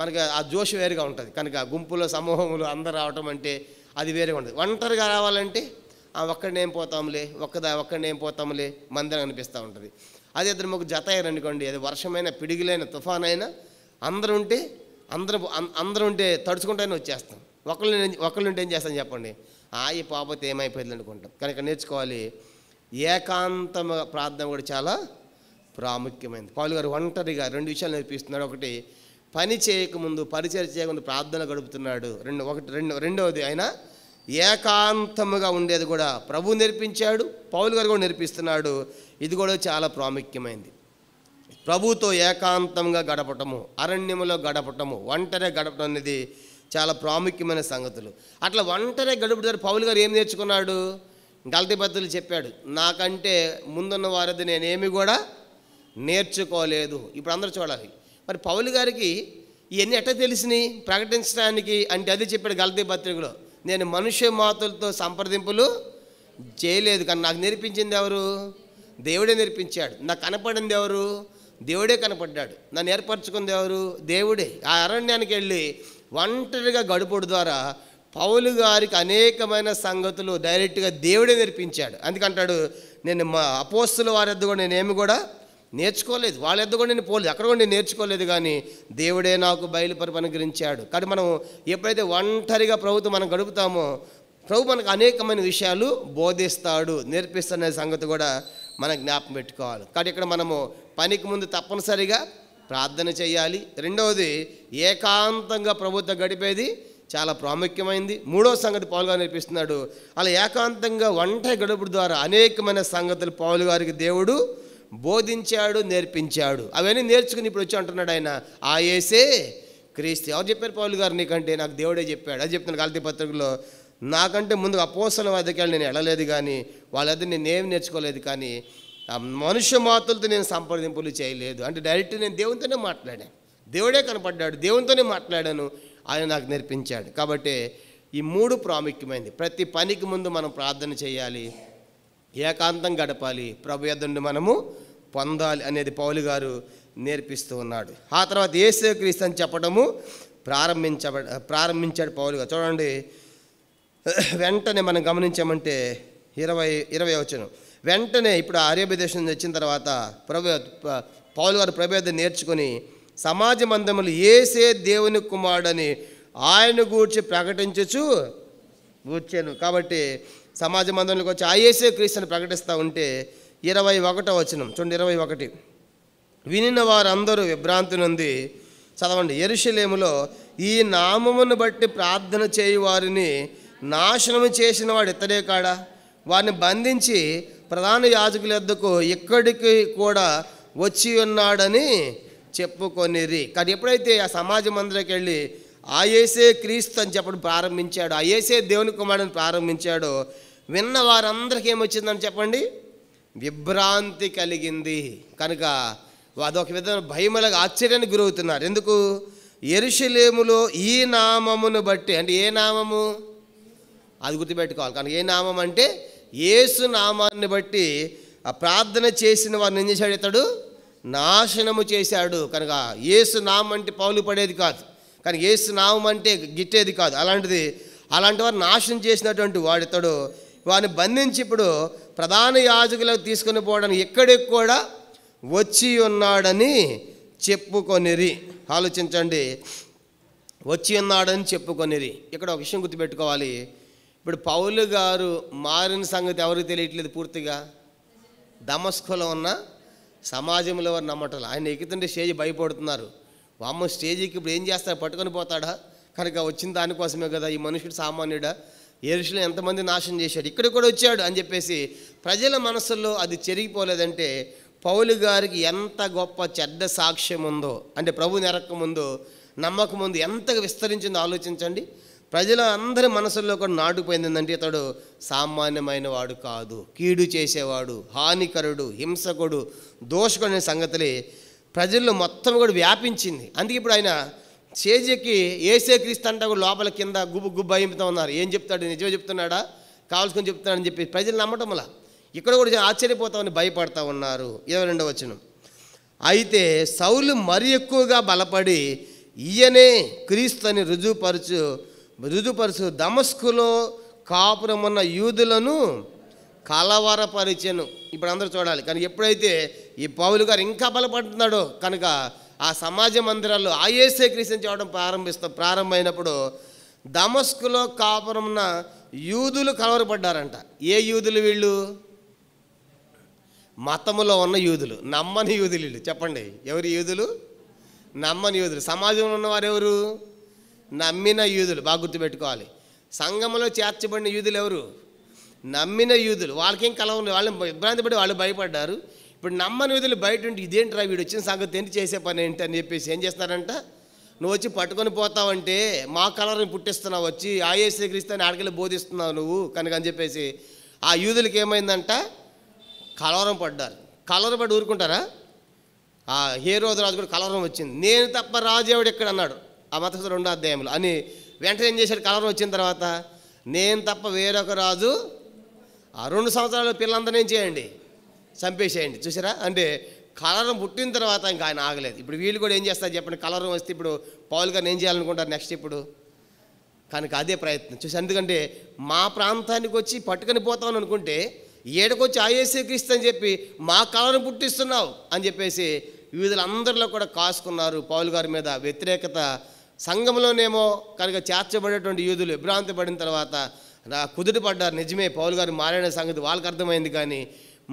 మనకి ఆ జోష్ వేరుగా ఉంటుంది. కనుక గుంపులో సమూహంలో అందరు రావటం అంటే అది వేరేగా ఉంటుంది. ఒంటరిగా రావాలంటే ఒక్కడినేం పోతాంలే మందిరం అనిపిస్తూ ఉంటుంది. అదే ఇద్దరు ముగ్గురు జత అయ్యారనుకోండి, అది వర్షమైనా పిడిగిలైనా తుఫానైనా అందరూ ఉంటే తడుచుకుంటూనే వచ్చేస్తాం. ఒకళ్ళు ఉంటే ఏం చేస్తాం చెప్పండి, ఈ పాపతే ఏమైపోయింది అనుకుంటాం. కనుక నేర్చుకోవాలి, ఏకాంత ప్రార్థన కూడా చాలా ప్రాముఖ్యమైనది. పౌలు గారు ఒంటరిగా 2 విషయాలు నేర్పిస్తున్నాడు. ఒకటి, పని చేయకముందు పరిచర్య చేయకముందు ప్రార్థన గడుపుతున్నాడు. రెండవది ఆయన ఏకాంతముగా ఉండేది కూడా ప్రభు నేర్పించాడు, పౌలు గారు కూడా నేర్పిస్తున్నాడు. ఇది కూడా చాలా ప్రాముఖ్యమైనది. ప్రభుతో ఏకాంతంగా గడపటము, అరణ్యములో గడపటము, ఒంటరి గడపటం అనేది చాలా ప్రాముఖ్యమైన సంగతులు. అట్లా ఒంటరి గడుపుతారు. పౌలు గారు ఏం నేర్చుకున్నాడు? గలతీ పత్రికలో చెప్పాడు, నాకంటే ముందున్న వారిది నేనేమి కూడా నేర్చుకోలేదు. ఇప్పుడు అందరూ చూడాలి, మరి పౌలు గారికి ఇవన్నీ ఎట్లా తెలిసినాయి ప్రకటించడానికి అంటే? అది చెప్పాడు గలతీ పత్రికలో, నేను మనుష్య మాతులతో సంప్రదింపులు చేయలేదు, కానీ నాకు నేర్పించింది ఎవరు? దేవుడే నేర్పించాడు. నాకు కనపడింది ఎవరు? దేవుడే కనపడ్డాడు. నన్ను ఏర్పరచుకుంది ఎవరు? దేవుడే. ఆ అరణ్యానికి వెళ్ళి ఒంటరిగా గడుపుడు ద్వారా పౌలు గారికి అనేకమైన సంగతులు డైరెక్ట్గా దేవుడే నేర్పించాడు. అందుకంటాడు, నేను మా అపోస్తుల వారి వద్ద కూడా నేనేమి కూడా నేర్చుకోలేదు, వాళ్ళ వద్ద కూడా నేను పోలేదు, అక్కడ కూడా నేను నేర్చుకోలేదు, కానీ దేవుడే నాకు బయలుపరిపి అనుగ్రహించాడు. కాబట్టి మనం ఎప్పుడైతే ఒంటరిగా ప్రభుత్వం మనం గడుపుతామో ప్రభు మనకు అనేకమైన విషయాలు బోధిస్తాడు, నేర్పిస్తాడనే సంగతి కూడా మనం జ్ఞాపకం పెట్టుకోవాలి. కాబట్టి ఇక్కడ మనము పనికి ముందు తప్పనిసరిగా ప్రార్థన చేయాలి. రెండవది, ఏకాంతంగా ప్రభుత్వం గడిపేది చాలా ప్రాముఖ్యమైనది. మూడవ సంగతి పౌలు గారు నేర్పిస్తున్నాడు, అలా ఏకాంతంగా ఒంటరి గడుపుడు ద్వారా అనేకమైన సంగతులు పౌలు గారికి దేవుడు బోధించాడు, నేర్పించాడు. అవన్నీ నేర్చుకుని ఇప్పుడు వచ్చి అంటున్నాడు ఆయన, ఆ యేసే క్రీస్తు. ఎవరు చెప్పారు పౌలు గారు నీకంటే? నాకు దేవుడే చెప్పాడు. అది చెప్తున్నాడు గలతీ పత్రికలో, నాకంటే ముందు అపోస్తలుల వద్దకు వెళ్ళి నేను వెళ్ళలేదు, కానీ వాళ్ళ దగ్గర నేనేమి నేర్చుకోలేదు, కానీ మనుష్య మాతులతో నేను సంప్రదింపులు చేయలేదు. అంటే డైరెక్ట్ నేను దేవునితోనే మాట్లాడాను, దేవుడే కనపడ్డాడు, దేవునితోనే మాట్లాడాను, ఆయన నాకు నేర్పించాడు. కాబట్టి ఈ 3 ప్రాముఖ్యమైనది. ప్రతి పనికి ముందు మనం ప్రార్థన చేయాలి, ఏకాంతం గడపాలి, ప్రభు యొద్ద మనము పొందాలి అనేది పౌలు గారు నేర్పిస్తూ ఉన్నాడు. ఆ తర్వాత యేసు క్రీస్తు అని చెప్పడము ప్రారంభించాడు పౌలు గారు. చూడండి, వెంటనే మనం గమనించామంటే 20 వచనం, వెంటనే ఇప్పుడు అరేబియా దేశం నుంచి వచ్చిన తర్వాత పౌలు గారు ప్రభు యొద్ద నేర్చుకొని సమాజ మందిరములో యేసే దేవుని కుమారుడని ఆయన గూర్చి ప్రకటించుచు వచ్చాను. కాబట్టి సమాజ మందిరంలోకి వచ్చి ఆ యేసే క్రీస్తుని ప్రకటిస్తూ ఉంటే 21వ వచనం చూడండి, 21, వినిన వారందరూ విభ్రాంతి నొంది, చదవండి, యెరూషలేములో ఈ నామమును బట్టి ప్రార్థన చేయు వారిని నాశనము చేసిన వాడు ఇతడే కాడా? వారిని బంధించి ప్రధాన యాజకుల యొద్దకు ఇక్కడికి కూడా వచ్చి ఉన్నాడని చెప్పుకొనిరి. కానీ ఎప్పుడైతే ఆ సమాజ మందిరానికి వెళ్ళి ఆ యేసే క్రీస్తు అని చెప్పడం ప్రారంభించాడు, ఆ యేసే దేవుని కుమారుడిని ప్రారంభించాడో విన్న వారందరికీ ఏమొచ్చిందని చెప్పండి? విభ్రాంతి కలిగింది. కనుక అదొక విధంగా భయములకు ఆశ్చర్యానికి గురవుతున్నారు. ఎందుకు? యెరూషలేములో ఈ నామమును బట్టి, అంటే ఏ నామము అది గుర్తుపెట్టుకోవాలి. కనుక ఏ నామం అంటే యేసు నామాన్ని బట్టి ఆ ప్రార్థన చేసిన వారిని ఏం చేశాడు? ఇతడు నాశనము చేశాడు. కనుక యేసు నామం అంటే పౌలు పడేది కాదు, కానీ యేసు నామం అంటే గిట్టేది కాదు. అలాంటి వారు నాశనం చేసినటువంటి వాడు ఇతడు. వారిని బంధించి ఇప్పుడు ప్రధాన యాజకులకు తీసుకొని పోవడానికి ఎక్కడికి కూడా వచ్చి ఉన్నాడని చెప్పుకొనిరి. ఆలోచించండి, వచ్చి ఉన్నాడని చెప్పుకొనిరి. ఇక్కడ ఒక విషయం గుర్తుపెట్టుకోవాలి. ఇప్పుడు పౌలు గారు మారిన సంగతి ఎవరికి తెలియట్లేదు పూర్తిగా. దమస్కులో ఉన్న సమాజంలో వారు నమ్మటం. ఆయన ఎక్కుతుంటే స్టేజ్ భయపడుతున్నారు. వామ్మ స్టేజీకి ఇప్పుడు ఏం చేస్తారు? పట్టుకొని పోతాడా? కనుక వచ్చిన దానికోసమే కదా, ఈ మనుషుడు సామాన్యుడా, యెరూషలేము ఎంతమంది నాశనం చేశాడు, ఇక్కడ కూడా వచ్చాడు అని చెప్పేసి ప్రజల మనసుల్లో అది చెరిగిపోలేదంటే పౌలు గారికి ఎంత గొప్ప చెడ్డ సాక్ష్యం ఉందో, అంటే ప్రభువుని ఎరక్కముందు నమ్మకం ముందు ఎంతగా విస్తరించిందో ఆలోచించండి. ప్రజల అందరి మనసుల్లో కూడా నాటుకుపోయింది ఏంటంటే ఇతడు సామాన్యమైన వాడు కాదు, కీడు చేసేవాడు, హానికరుడు, హింసకుడు, దోషకుడు అనే సంగతులే ప్రజల్లో మొత్తం కూడా వ్యాపించింది. అందుకే ఇప్పుడు ఆయన చేజెక్కి ఏసే క్రీస్తు అంటే కూడా లోపల కింద గుబ్బు అయిపోతూ ఉన్నారు. ఏం చెప్తాడు, నిజమే చెప్తున్నాడా, కావాల్సుకొని చెప్తున్నాడని చెప్పి ప్రజలు నమ్మటంలా ఇక్కడ కూడా ఆశ్చర్యపోతామని భయపడతా ఉన్నారు. 22వ వచనం, అయితే సౌలు మరి ఎక్కువగా బలపడి ఈయనే క్రీస్తు అని రుజుపరుచు దమస్కులో కాపురమున్న యూదులను కలవరపరిచెను. ఇప్పుడు అందరూ చూడాలి. కానీ ఎప్పుడైతే ఈ పౌలు గారు ఇంకా బలపడుతున్నాడో కనుక ఆ సమాజ మందిరాల్లో యేసే క్రీస్తుని చూడడం ప్రారంభమైనప్పుడు దమస్కులో కాపురమున్న యూదులు కలవరపడ్డారంట. ఏ యూదులు వీళ్ళు? మతములో ఉన్న యూదులు, నమ్మని యూదులు వీళ్ళు. చెప్పండి, ఎవరు యూదులు? నమ్మని యూదులు. సమాజంలో ఉన్నవారు ఎవరు? నమ్మిన యూదులు. బాగా గుర్తుపెట్టుకోవాలి. సంఘంలో చేర్చబడిన యూదులు ఎవరు? నమ్మిన యూదులు. వాళ్ళకేం కలవరు, వాళ్ళని ఇబ్బంది పడి వాళ్ళు భయపడ్డారు. ఇప్పుడు నమ్మని యూదులు బయట ఉంటే ఇదేంట్రా వీడు వచ్చిన సంగతి ఏంటి, చేసే పని ఏంటి అని చెప్పేసి ఏం చేస్తారంట, నువ్వు వచ్చి పట్టుకొని పోతావంటే మా కలర్ని పుట్టిస్తున్నావు, వచ్చి యేసే క్రీస్తుని ఆడికెళ్ళి బోధిస్తున్నావు నువ్వు కనుక అని చెప్పేసి ఆ యూదులకి ఏమైందంట, కలవరం పడ్డారు. కలవరం పడి ఊరుకుంటారా? ఆ హేరోదు రాజు కూడా కలవరం వచ్చింది. నేను తప్ప రాజేవుడు ఎక్కడ అన్నాడు ఆ మతస్థుడు 2వ అధ్యాయంలో అని. వెంటనే ఏం చేశాడు, కలవరం వచ్చిన తర్వాత నేను తప్ప వేరొక రాజు, ఆ 2 సంవత్సరాల పిల్లలందరినీ ఏం చేయండి, చంపేసేయండి. చూసారా, అంటే కలవరం పుట్టిన తర్వాత ఇంకా ఆయన ఆగలేదు. ఇప్పుడు వీళ్ళు కూడా ఏం చేస్తారు చెప్పండి, కలవరం వస్తే ఇప్పుడు పౌలు గారిని ఏం చేయాలనుకుంటారు నెక్స్ట్ ఇప్పుడు, కనుక అదే ప్రయత్నం చూసి. ఎందుకంటే మా ప్రాంతానికి వచ్చి పట్టుకొని పోతామని అనుకుంటే ఏడకొచ్చి యేసే క్రీస్తు అని చెప్పి మా కలవరం పుట్టిస్తున్నావు అని చెప్పేసి యూదులందరిలో కూడా కాసుకున్నారు పౌలు గారి మీద వ్యతిరేకత. సంఘంలోనేమో కనుక చేర్చబడేటువంటి యూదులు విభ్రాంతి పడిన తర్వాత కుదుట పడ్డారు. నిజమే, పౌలు గారు మారిన సంగతి వాళ్ళకి అర్థమైంది, కానీ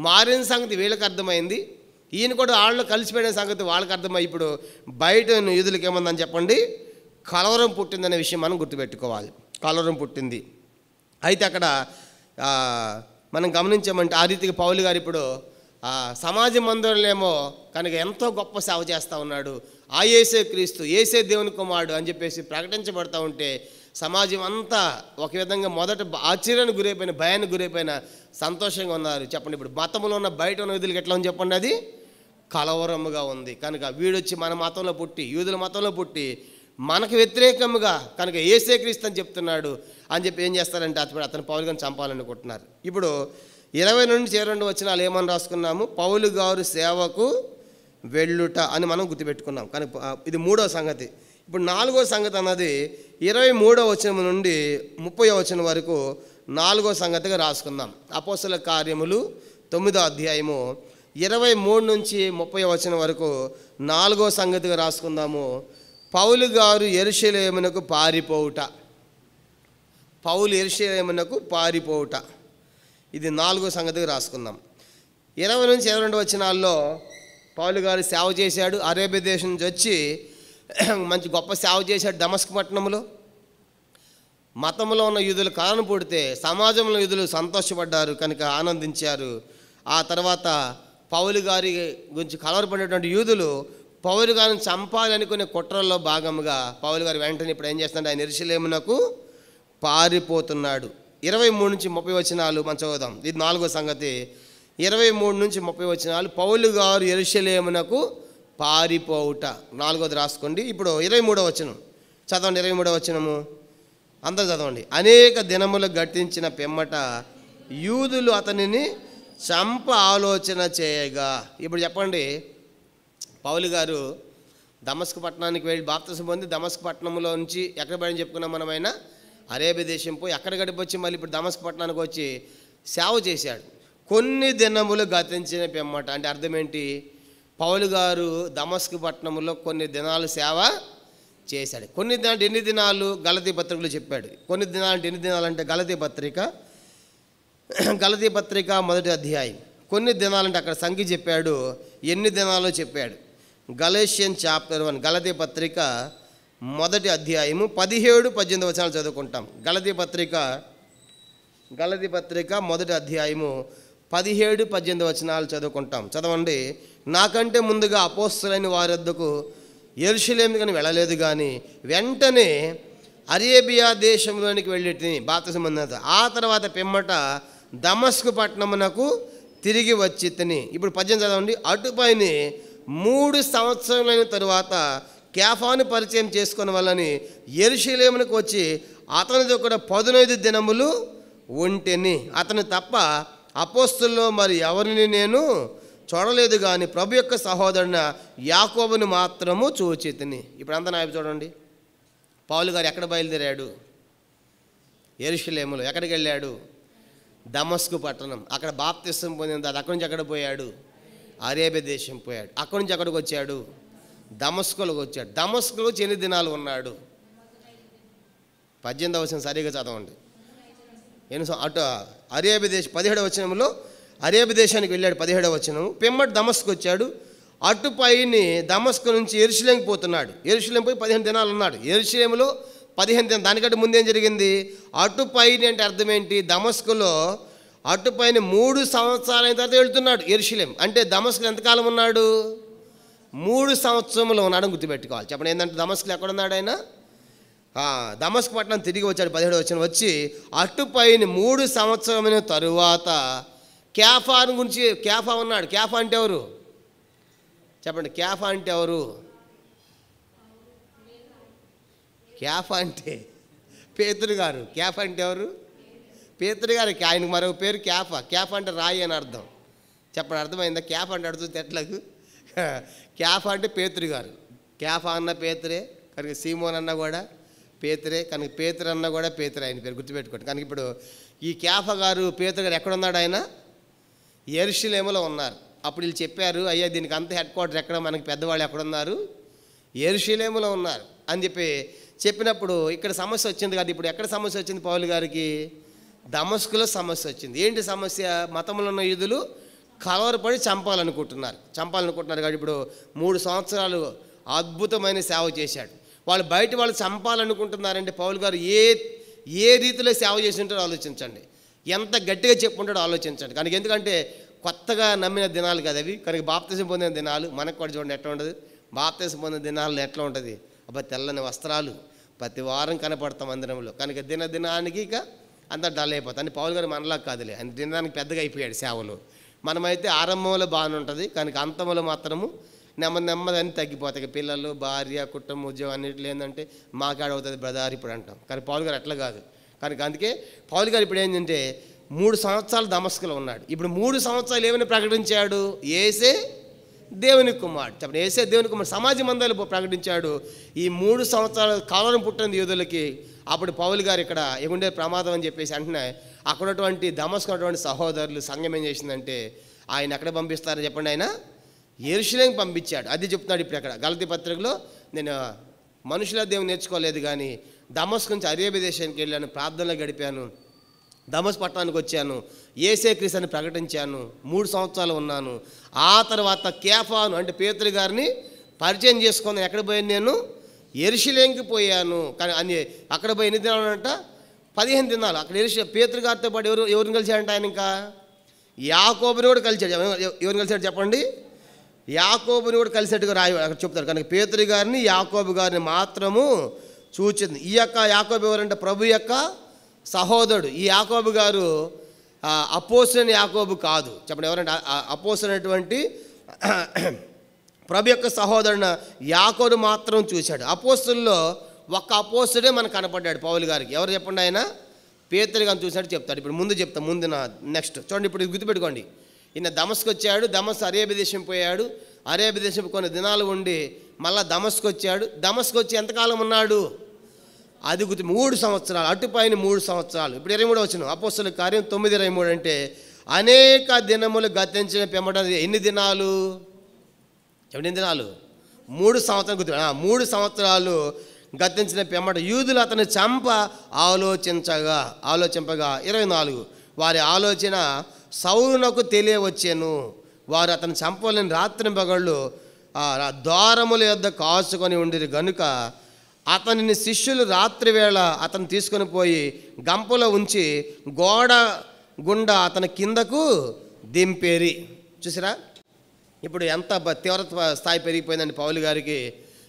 మారిన సంగతి వీళ్ళకి అర్థమైంది. ఈయన కూడా వాళ్ళు కలిసిపోయిన సంగతి వాళ్ళకి అర్థమై ఇప్పుడు బయట యూదులకి ఏమందని చెప్పండి, కలవరం పుట్టిందనే విషయం మనం గుర్తుపెట్టుకోవాలి. కలవరం పుట్టింది. అయితే అక్కడ మనం గమనించామంటే ఆ రీతికి పౌలు గారు ఇప్పుడు సమాజ మందిరంలో కనుక ఎంతో గొప్ప సేవ చేస్తూ ఉన్నాడు. యేసే క్రీస్తు, యేసే దేవుని కుమారుడు అని చెప్పేసి ప్రకటించబడతా ఉంటే సమాజం అంతా ఒక విధంగా మొదట ఆశ్చర్యానికి గురైపోయిన, భయానికి గురైపోయిన, సంతోషంగా ఉన్నారు. చెప్పండి, ఇప్పుడు మతంలో ఉన్న బయట ఉన్న యూదులకి ఎట్లా ఉంది చెప్పండి, అది కలవరముగా ఉంది. కనుక వీడొచ్చి మన మతంలో పుట్టి, యూదుల మతంలో పుట్టి మనకు వ్యతిరేకముగా కనుక యేసే క్రీస్తు అని చెప్తున్నాడు అని చెప్పి ఏం చేస్తారంటే అతను పౌలు గారిని చంపాలనుకుంటున్నారు. ఇప్పుడు 20 నుండి 22 వచనాలు ఏమని రాసుకున్నాము, పౌలు గారు సేవకు వెళ్ళుట అని మనం గుర్తుపెట్టుకున్నాం. కానీ ఇది 3వ సంగతి. ఇప్పుడు 4వ సంగతి అన్నది 23వ వచనం నుండి 30వ వచనం వరకు 4వ సంగతిగా రాసుకుందాం. అపోస్తల కార్యములు 9వ అధ్యాయము 23 నుంచి 30వ వచనం వరకు 4వ సంగతిగా రాసుకుందాము. పౌలు గారు యెరూషలేమునకు పారిపోవుట. పౌలు యెరూషలేమునకు పారిపోవుట, ఇది 4వ సంగతిగా రాసుకుందాం. 20 నుంచి 22 వచనాల్లో పౌలు గారు సేవ చేశాడు. అరేబియా దేశం నుంచి వచ్చి మంచి గొప్ప సేవ చేశాడు దమస్కు పట్టణంలో. మతంలో ఉన్న యూదులు కలవరం పుడితే సమాజంలో యూదులు సంతోషపడ్డారు, కనుక ఆనందించారు. ఆ తర్వాత పౌలు గారి గురించి కలవరపడినటువంటి యూదులు పౌలు గారిని చంపాలనుకునే కుట్రల్లో భాగంగా పౌలు గారు వెంటనే ఇప్పుడు ఏం చేస్తున్నాడు, ఆయన యెరూషలేమునకు పారిపోతున్నాడు. 23 నుంచి 30 వచనాలు మనం చదువుదాం. ఇది 4వ సంగతి. 23 నుంచి 30 వచనాలు, పౌలు గారు యెరూషలేమునకు పారిపోవుట. 4వది రాసుకోండి. ఇప్పుడు 23వ వచనం చదవండి. 23వ వచనము అందరూ చదవండి. అనేక దినములు గతించిన పిమ్మట యూదులు అతనిని చంప ఆలోచన చేయగా. ఇప్పుడు చెప్పండి, పౌలు గారు దమస్కు పట్టణానికి వెళ్ళి బాప్తిసం పొంది దమస్కు పట్టణంలో నుంచి ఎక్కడ పడిని చెప్పుకున్నాం మనమైనా, అరేబియా దేశం పోయి అక్కడ గడిపొచ్చి మళ్ళీ ఇప్పుడు దమస్కు పట్టణానికి వచ్చి సేవ చేశాడు. కొన్ని దినములు గతించిన పిమ్మట అంటే అర్థం ఏంటి, పౌలు గారు దమస్కు పట్టణంలో కొన్ని దినాలు సేవ చేశాడు. కొన్ని దినాలు ఎన్ని దినాలు గలతీ పత్రికలు చెప్పాడు. కొన్ని దినాలు అంటే ఎన్ని దినాలు అంటే గలతీ పత్రిక 1వ అధ్యాయం. కొన్ని దినాలంటే అక్కడ సంఖ్య చెప్పాడు, ఎన్ని దినాలో చెప్పాడు. గలేషియన్ చాప్టర్ 1 గలతీ పత్రిక మొదటి అధ్యాయము 17-18 వచనాలు చదువుకుంటాం. గలతీ పత్రిక మొదటి అధ్యాయము 17-18 వచనాలు చదువుకుంటాం. చదవండి. నాకంటే ముందుగా అపోస్తలైన వారి వద్దకు యెరూషలేముకి వెళ్ళలేదు, కానీ వెంటనే అరేబియా దేశంలోనికి వెళ్ళి బాప్తిసం పొందిన ఆ తర్వాత పిమ్మట దమస్కు పట్టణమునకు తిరిగి వచ్చి తిని. ఇప్పుడు 18 చదవండి. అటుపైన 3 సంవత్సరాలైన తరువాత కేఫాను పరిచయం చేసుకున్న వాళ్ళని యెరూషలేమునకు వచ్చి అతనితో కూడా 15 దినములు ఉంటెని. అతను తప్ప అపోస్తలుల్లో మరి ఎవరిని నేను చూడలేదు, కానీ ప్రభు యొక్క సహోదరున యాకోబుని మాత్రము చూచితిని. ఇప్పుడు అంతా నాయకు చూడండి. పౌలు గారు ఎక్కడ బయలుదేరాడు? యెరూషలేములో. ఎక్కడికి వెళ్ళాడు? దమస్కు పట్టణం. అక్కడ బాప్తిసం పొందిన తర్వాత అక్కడి నుంచి ఎక్కడ పోయాడు? అరేబియా దేశం పోయాడు. అక్కడి నుంచి ఎక్కడికి వచ్చాడు? దమస్కులోకి వచ్చాడు. దమస్కులో ఎన్ని దినాలు ఉన్నాడు? 18వ వచనం సరిగా చదవండి. అటు అరేబియా దేశం 17వ వచనంలో అరేబియా దేశానికి వెళ్ళాడు. 17వ వచనం. పిమ్మటి దమస్కు వచ్చాడు. అటుపైని దమస్కు నుంచి యెరూషలేముకి పోతున్నాడు. యెరూషలేము పోయి 15 దినాలు ఉన్నాడు. యెరూషలేములో 15 దినాలు. దానికంటే ముందేం జరిగింది? అటుపైన అంటే అర్థం ఏంటి? దమస్కులో అటుపైన 3 సంవత్సరాలైన తర్వాత వెళ్తున్నాడు యెరూషలేం. అంటే దమస్కులో ఎంతకాలం ఉన్నాడు? 3 సంవత్సరములు ఉన్నాడు. గుర్తుపెట్టుకోవాలి. చెప్పండి ఏంటంటే దమస్కులో ఎక్కడున్నాడు ఆయన? దమస్కు పట్టణం తిరిగి వచ్చాడు. 17వ వచనం. వచ్చి అటుపైన 3 సంవత్సరమైన తరువాత కేఫాను గురించి కేఫా ఉన్నాడు. కేఫా అంటే ఎవరు? చెప్పండి. కేఫా అంటే ఎవరు? కేఫా అంటే పేతురు గారు. కేఫా అంటే ఎవరు? పేతురు గారు. ఆయనకు మరొక పేరు కేఫా. కేఫా అంటే రాయి అని అర్థం. చెప్పండి, అర్థమైందా? కేఫా అంటే అడుగుతుంది ఎట్లకు. కేఫా అంటే పేతురు గారు. కేఫా అన్న పేతురే, కనుక సీమోన్ అన్న కూడా పేతురే, కనుక పేతురు అన్న కూడా పేతురు ఆయన పేరు. గుర్తుపెట్టుకోండి. కనుక ఇప్పుడు ఈ కేఫా గారు పేతురు గారు ఎక్కడున్నాడు? ఆయన యెరూషలేములో ఉన్నారు. అప్పుడు వీళ్ళు చెప్పారు, అయ్యా దీనికి అంత హెడ్ క్వార్టర్ ఎక్కడ, మనకి పెద్దవాళ్ళు ఎక్కడున్నారు? యెరూషలేములో ఉన్నారు అని చెప్పినప్పుడు ఇక్కడ సమస్య వచ్చింది కదా. ఇప్పుడు ఎక్కడ సమస్య వచ్చింది పౌలు గారికి? దమస్కులో సమస్య వచ్చింది. ఏంటి సమస్య? మతంలో ఉన్న యూదులు కలవరపడి చంపాలనుకుంటున్నారు కాబట్టి ఇప్పుడు 3 సంవత్సరాలు అద్భుతమైన సేవ చేశాడు. వాళ్ళు చంపాలనుకుంటున్నారంటే పౌలు గారు ఏ రీతిలో సేవ చేసి ఉంటాడో ఆలోచించండి. ఎంత గట్టిగా చెప్పుంటాడో ఆలోచించండి. కనుక ఎందుకంటే కొత్తగా నమ్మిన దినాలు కదా అవి. కనుక బాప్తిసం పొందిన దినాలు మనకు కూడా చూడండి ఎట్లా ఉంటుంది. బాప్తిసం పొందిన దినాలు ఎట్లా ఉంటుంది? అబ్బా తెల్లని వస్త్రాలు ప్రతి వారం కనపడతాం మందిరంలో. కనుక దినానికి ఇక అంతా డల్ అయిపోతుంది. అని పౌలు గారు మనలా కాదులే, అని దినానికి పెద్దగా అయిపోయాడు సేవలు. మనమైతే ఆరంభంలో బాగానే ఉంటుంది, కనుక అంతంలో మాత్రము నెమ్మది అని తగ్గిపోతాయి. పిల్లలు, భార్య, కుటుంబం, ఉద్యోగం అన్నింటిలో ఏంటంటే మాకాడ అవుతుంది బ్రదర్ ఇప్పుడు అంటాం. కానీ పౌలు గారు అట్లా కాదు. కనుక అందుకే పౌలు గారు ఇప్పుడు ఏంటంటే 3 సంవత్సరాలు దమస్కులో ఉన్నాడు. ఇప్పుడు 3 సంవత్సరాలు ఏమని ప్రకటించాడు? యేసే దేవుని కుమారుడు. చెప్పండి, యేసే దేవుని కుమారుడు. సమాజ మందిరాలు ప్రకటించాడు. ఈ 3 సంవత్సరాలు కాలం పుట్టిన యూదులకి అప్పుడు పౌలు గారు ఇక్కడ ఎగుండే ప్రమాదం అని చెప్పేసి అంటున్నా. అక్కడ ఉన్నటువంటి దమస్కు ఉన్నటువంటి సహోదరులు సంఘం ఏం చేసిందంటే ఆయన ఎక్కడ పంపిస్తారని చెప్పండి, ఆయన యెరూషలేముకి పంపించాడు. అది చెప్తున్నాడు ఇప్పుడు అక్కడ గలతీ పత్రికలో. నేను మనుషుల దేవుని నేర్చుకోలేదు, కానీ దమస్కు నుంచి అరేబియా దేశానికి వెళ్ళాను, ప్రార్థనలో గడిపాను, దమస్కు పట్టణానికి వచ్చాను, యేసే క్రీస్తుని ప్రకటించాను, 3 సంవత్సరాలు ఉన్నాను. ఆ తర్వాత కేఫాను అంటే పేతురు గారిని పరిచయం చేసుకుని ఎక్కడ పోయాను? నేను యెరూషలేముకి పోయాను. కానీ అని అక్కడ పోయి ఎన్ని దినాలు అంట? 15 దినాలు. అక్కడ పేతురు గారితో పాటు ఎవరిని కలిశాడంట ఆయన? ఇంకా యాకోబుని కూడా కలిశాడు. ఎవరిని కలిశాడు చెప్పండి? యాకోబుని కూడా కలిసేట్టుగా అక్కడ చెప్తారు. కనుక పేతురు గారిని, యాకోబు గారిని మాత్రము చూచింది. ఈ యొక్క యాకోబు ఎవరంటే ప్రభు యొక్క సహోదరుడు. ఈ యాకోబు గారు అపోస్తలుడైన యాకోబు కాదు. చెప్పండి, ఎవరంటే అపోస్తలుడైనటువంటి ప్రభు యొక్క సహోదరుడు యాకోబు మాత్రం చూశాడు. అపోస్తలుల్లో ఒక్క అపోస్తలుడే మనకు కనపడ్డాడు పౌలు గారికి. ఎవరు చెప్పండి? ఆయన పేతురు గారిని చూసినట్టు చెప్తాడు. ఇప్పుడు ముందు నెక్స్ట్ చూడండి. ఇప్పుడు గుర్తుపెట్టుకోండి. ఈయన దమస్కు వచ్చాడు, దమస్కు అరేబియా దేశం పోయాడు, అరేబియా దేశం కొన్ని దినాలు ఉండి మళ్ళీ దమస్కు వచ్చాడు. దమస్కు వచ్చి ఎంతకాలం ఉన్నాడు? అది 3 సంవత్సరాలు. అటుపైన 3 సంవత్సరాలు. ఇప్పుడు 23 వచనం అపోస్తలుల కార్యం 9:23 అంటే అనేక దినములు గతించిన పిమ్మట ఎన్ని దినాలు? ఎన్ని దినాలు? 3 సంవత్సరాలు. 3 సంవత్సరాలు గతించిన పిమ్మట యూదులు అతను ఆలోచింపగా 24 వారి ఆలోచన సౌలునకు తెలియవచ్చెను. వారు అతను చంపాలని రాత్రి పగళ్ళు ద్వారముల యొద్ద కాచుకొని ఉండిరి గనుక అతనిని శిష్యులు రాత్రి వేళ అతను తీసుకొని పోయి గంపలో ఉంచి గోడ గుండా అతని కిందకు దింపేరి. చూసారా, ఇప్పుడు ఎంత తీవ్రత స్థాయి పెరిగిపోయిందండి పౌలు గారికి.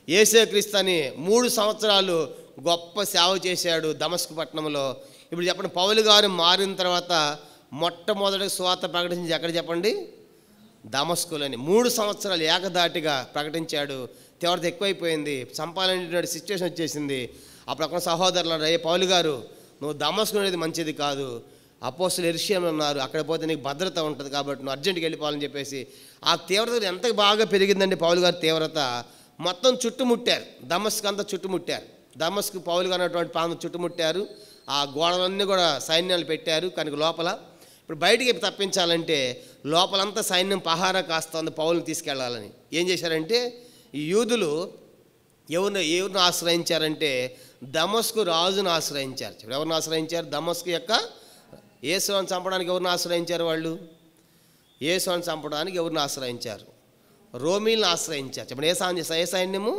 యేసుక్రీస్తు అని 3 సంవత్సరాలు గొప్ప సేవ చేశాడు దమస్కు పట్టణంలో. ఇప్పుడు చెప్పండి, పౌలు గారు మారిన తర్వాత మొట్టమొదటి సువార్త ప్రకటించింది ఎక్కడ చెప్పండి? దమస్కులని. 3 సంవత్సరాలు ఏకధాటిగా ప్రకటించాడు. తీవ్రత ఎక్కువైపోయింది, చంపాలనేటువంటి సిచ్యువేషన్ వచ్చేసింది. అప్పుడు అక్కడ సహోదరులు అన్నారు, పౌలు గారు నువ్వు దమస్కు అనేది మంచిది కాదు, అపోస్తులు యెరూషలేములో ఉన్నారు, అక్కడ పోతే నీకు భద్రత ఉంటుంది కాబట్టి నువ్వు అర్జెంటుగా వెళ్ళిపోవాలని చెప్పేసి ఆ తీవ్రత ఎంత బాగా పెరిగిందండి పౌలు గారి తీవ్రత. మొత్తం చుట్టుముట్టారు, దమస్కు అంతా చుట్టుముట్టారు. దమస్కు పౌలు గారు అన్నటువంటి ప్రాంతం చుట్టుముట్టారు. ఆ గోడలన్నీ కూడా సైన్యాలు పెట్టారు. కనుక లోపల ఇప్పుడు బయటికి తప్పించాలంటే లోపలంతా సైన్యం పహారా కాస్తుంది పౌలుని తీసుకెళ్లాలని. ఏం చేశారంటే ఈ యూదులు ఎవరిని ఆశ్రయించారంటే దమస్కు రాజును ఆశ్రయించారు. ఎవరిని ఆశ్రయించారు? దమస్కు యొక్క యేసుని చంపడానికి ఎవరిని ఆశ్రయించారు? వాళ్ళు యేసుని చంపడానికి ఎవరిని ఆశ్రయించారు? రోమీలను ఆశ్రయించారు. చెప్పండి, ఏ సైన్యము?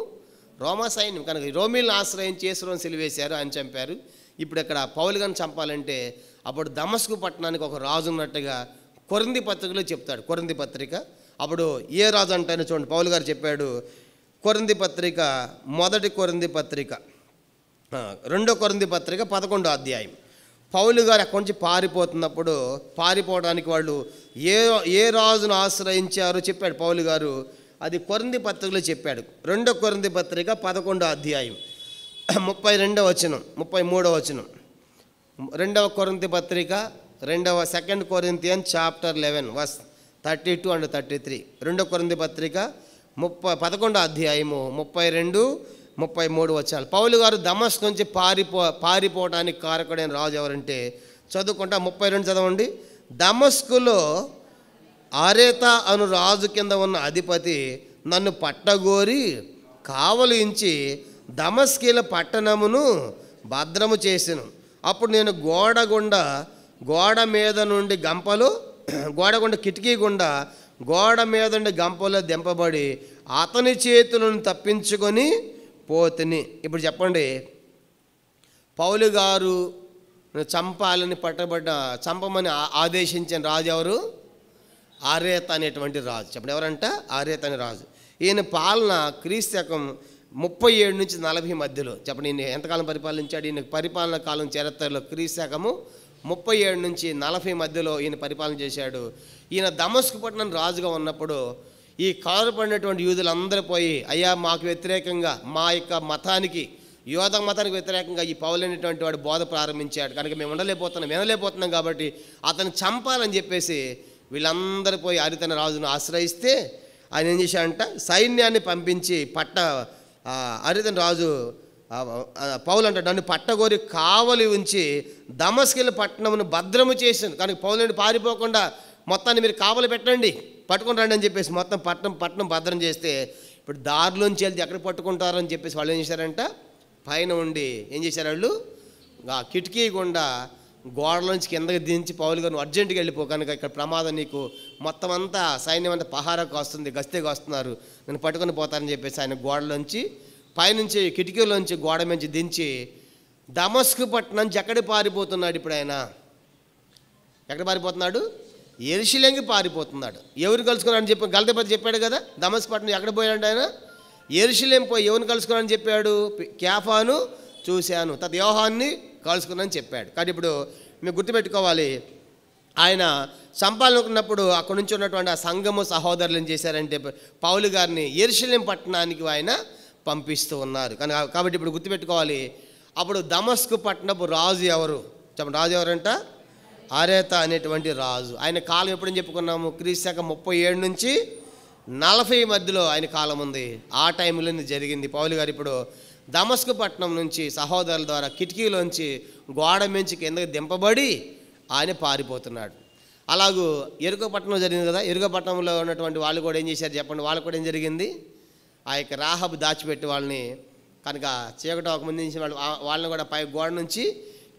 రోమా సైన్యం. కనుక రోమీలను ఆశ్రయించి యేసుని సిలువేశారు, ఆయన చంపారు. ఇప్పుడు ఇక్కడ పౌలు గారిని చంపాలంటే అప్పుడు దమస్కు పట్టణానికి ఒక రాజు ఉన్నట్టుగా కొరింథీ పత్రికలో చెప్తాడు. కొరింథీ పత్రిక అప్పుడు ఏ రాజు అంటారో చూడండి, పౌలు గారు చెప్పాడు. కొరింథీ పత్రిక, మొదటి కొరింథీ పత్రిక, 2 కొరింథీ పత్రిక 11వ అధ్యాయం. పౌలు గారు అక్కడి నుంచి పారిపోతున్నప్పుడు పారిపోవడానికి వాళ్ళు ఏ రాజును ఆశ్రయించారో చెప్పాడు పౌలు గారు. అది కొరింథీ పత్రికలో చెప్పాడు. 2 కొరింథీ పత్రిక 11వ అధ్యాయం 32వ వచనం, 33వ వచనం. 2 కొరింథీ పత్రిక 2 కొరింథియన్స్ చాప్టర్ 11 వర్స్ 32 and 33. 2 కొరింథీ పత్రిక 11వ అధ్యాయము 32, 33 వచనాలు. పౌలు గారు దమస్కు నుంచి పారిపోవడానికి కారకుడైన రాజు ఎవరంటే చదువుకుంటా 32 చదవండి. దమస్కులో ఆరేతా అను రాజు కింద ఉన్న అధిపతి నన్ను పట్టగోరి కావలించి దమస్కీల పట్టణమును భద్రము చేసెను. అప్పుడు నేను గోడ మీద నుండి గంపలో గోడ గుండా కిటికీ గుండా గోడ మీద నుండి గంపలో దింపబడి అతని చేతులను తప్పించుకొని పోతిని. ఇప్పుడు చెప్పండి, పౌలు గారు చంపాలని చంపమని ఆదేశించిన రాజు ఎవరు? ఆరేత అనేటువంటి రాజు. చెప్పండి, ఎవరంట? ఆరేత అనే రాజు. ఈయన పాలన క్రీస్తకం 37 నుంచి 40 మధ్యలో. చెప్పండి, ఈయన ఎంతకాలం పరిపాలించాడు? ఈయన పరిపాలన కాలం చరిత్రలో క్రీస్తకము 37 నుంచి 40 మధ్యలో ఈయన పరిపాలన చేశాడు. ఈయన దమస్కు పట్టణం రాజుగా ఉన్నప్పుడు ఈ కారుపడినటువంటి యూదులందరూ పోయి, అయ్యా మాకు వ్యతిరేకంగా, మా యొక్క మతానికి, యోధ మతానికి వ్యతిరేకంగా ఈ పౌలు అనేటువంటి వాడు బోధ ప్రారంభించాడు కనుక మేము వినలేకపోతున్నాం కాబట్టి అతను చంపాలని చెప్పేసి వీళ్ళందరూ పోయి అరితన రాజును ఆశ్రయిస్తే ఆయన ఏం చేశాడంట, సైన్యాన్ని పంపించి అరితన రాజు పౌలు అంటే నన్ను పట్టగోరి కావలి ఉంచి దమస్కుల పట్టణమును భద్రము చేశాను. కనుక పౌలుని పారిపోకుండా మొత్తాన్ని మీరు కావలి పెట్టండి, పట్టుకుని రండి అని చెప్పేసి మొత్తం పట్టణం భద్రం చేస్తే ఇప్పుడు దారిలోంచి వెళ్తే ఎక్కడ పట్టుకుంటారని చెప్పేసి వాళ్ళు ఏం చేశారంట, పైన ఉండి ఏం చేశారు వాళ్ళు, ఆ కిటికీ గుండా గోడలోంచి కిందకి దించి పౌలు గారు అర్జెంటుగా వెళ్ళిపో, కనుక ఇక్కడ ప్రమాదం, నీకు మొత్తం అంతా సైన్యం అంతా పహారాకు వస్తుంది, గస్తేగా వస్తున్నారు, నేను పట్టుకొని పోతారని చెప్పేసి ఆయన గోడలోంచి పైనుంచి కిటికీలోంచి గోడ నుంచి దించి దమస్కు పట్టణం నుంచి ఎక్కడికి పారిపోతున్నాడు? ఇప్పుడు ఆయన ఎక్కడ పారిపోతున్నాడు? యెరూషలేముకి పారిపోతున్నాడు. ఎవరు కలుసుకున్నాడని చెప్పి గలతీపత్రిక చెప్పాడు కదా, దమస్కు పట్టణం ఎక్కడ పోయాడు ఆయన? యెరూషలేము పోయి ఎవరిని కలుసుకున్నాడని చెప్పాడు? కేఫాను చూశాను, యోహాన్ని కలుసుకున్నానని చెప్పాడు. కానీ ఇప్పుడు మీరు గుర్తుపెట్టుకోవాలి, ఆయన చంపాలనుకున్నప్పుడు అక్కడ నుంచి ఉన్నటువంటి ఆ సంఘము సహోదరులు ఏం చేశారంటే పౌలు గారిని యెరూషలేము పట్టణానికి ఆయన పంపిస్తూ ఉన్నారు. కాబట్టి ఇప్పుడు గుర్తుపెట్టుకోవాలి, అప్పుడు దమస్కు పట్టణపు రాజు ఎవరు? చెప్పండి, రాజు ఎవరంట? ఆరేత అనేటువంటి రాజు. ఆయన కాలం ఎప్పుడని చెప్పుకున్నాము? క్రీస్తు 37 నుంచి 40 మధ్యలో ఆయన కాలం ఉంది. ఆ టైంలో జరిగింది. పౌలు గారు ఇప్పుడు దమస్కు పట్టణం నుంచి సహోదరుల ద్వారా కిటికీలోంచి గోడ మించి కిందకి దింపబడి ఆయన పారిపోతున్నాడు. అలాగూ ఎరుకో పట్టణంలో జరిగింది కదా, ఎరుకో పట్టణంలో ఉన్నటువంటి వాళ్ళు కూడా ఏం చేశారు చెప్పండి? వాళ్ళకు కూడా ఏం జరిగింది? ఆ యొక్క రాహబు దాచిపెట్టి వాళ్ళని కనుక చీకటి ఒక ముందు నుంచి వాళ్ళని కూడా పై గోడ నుంచి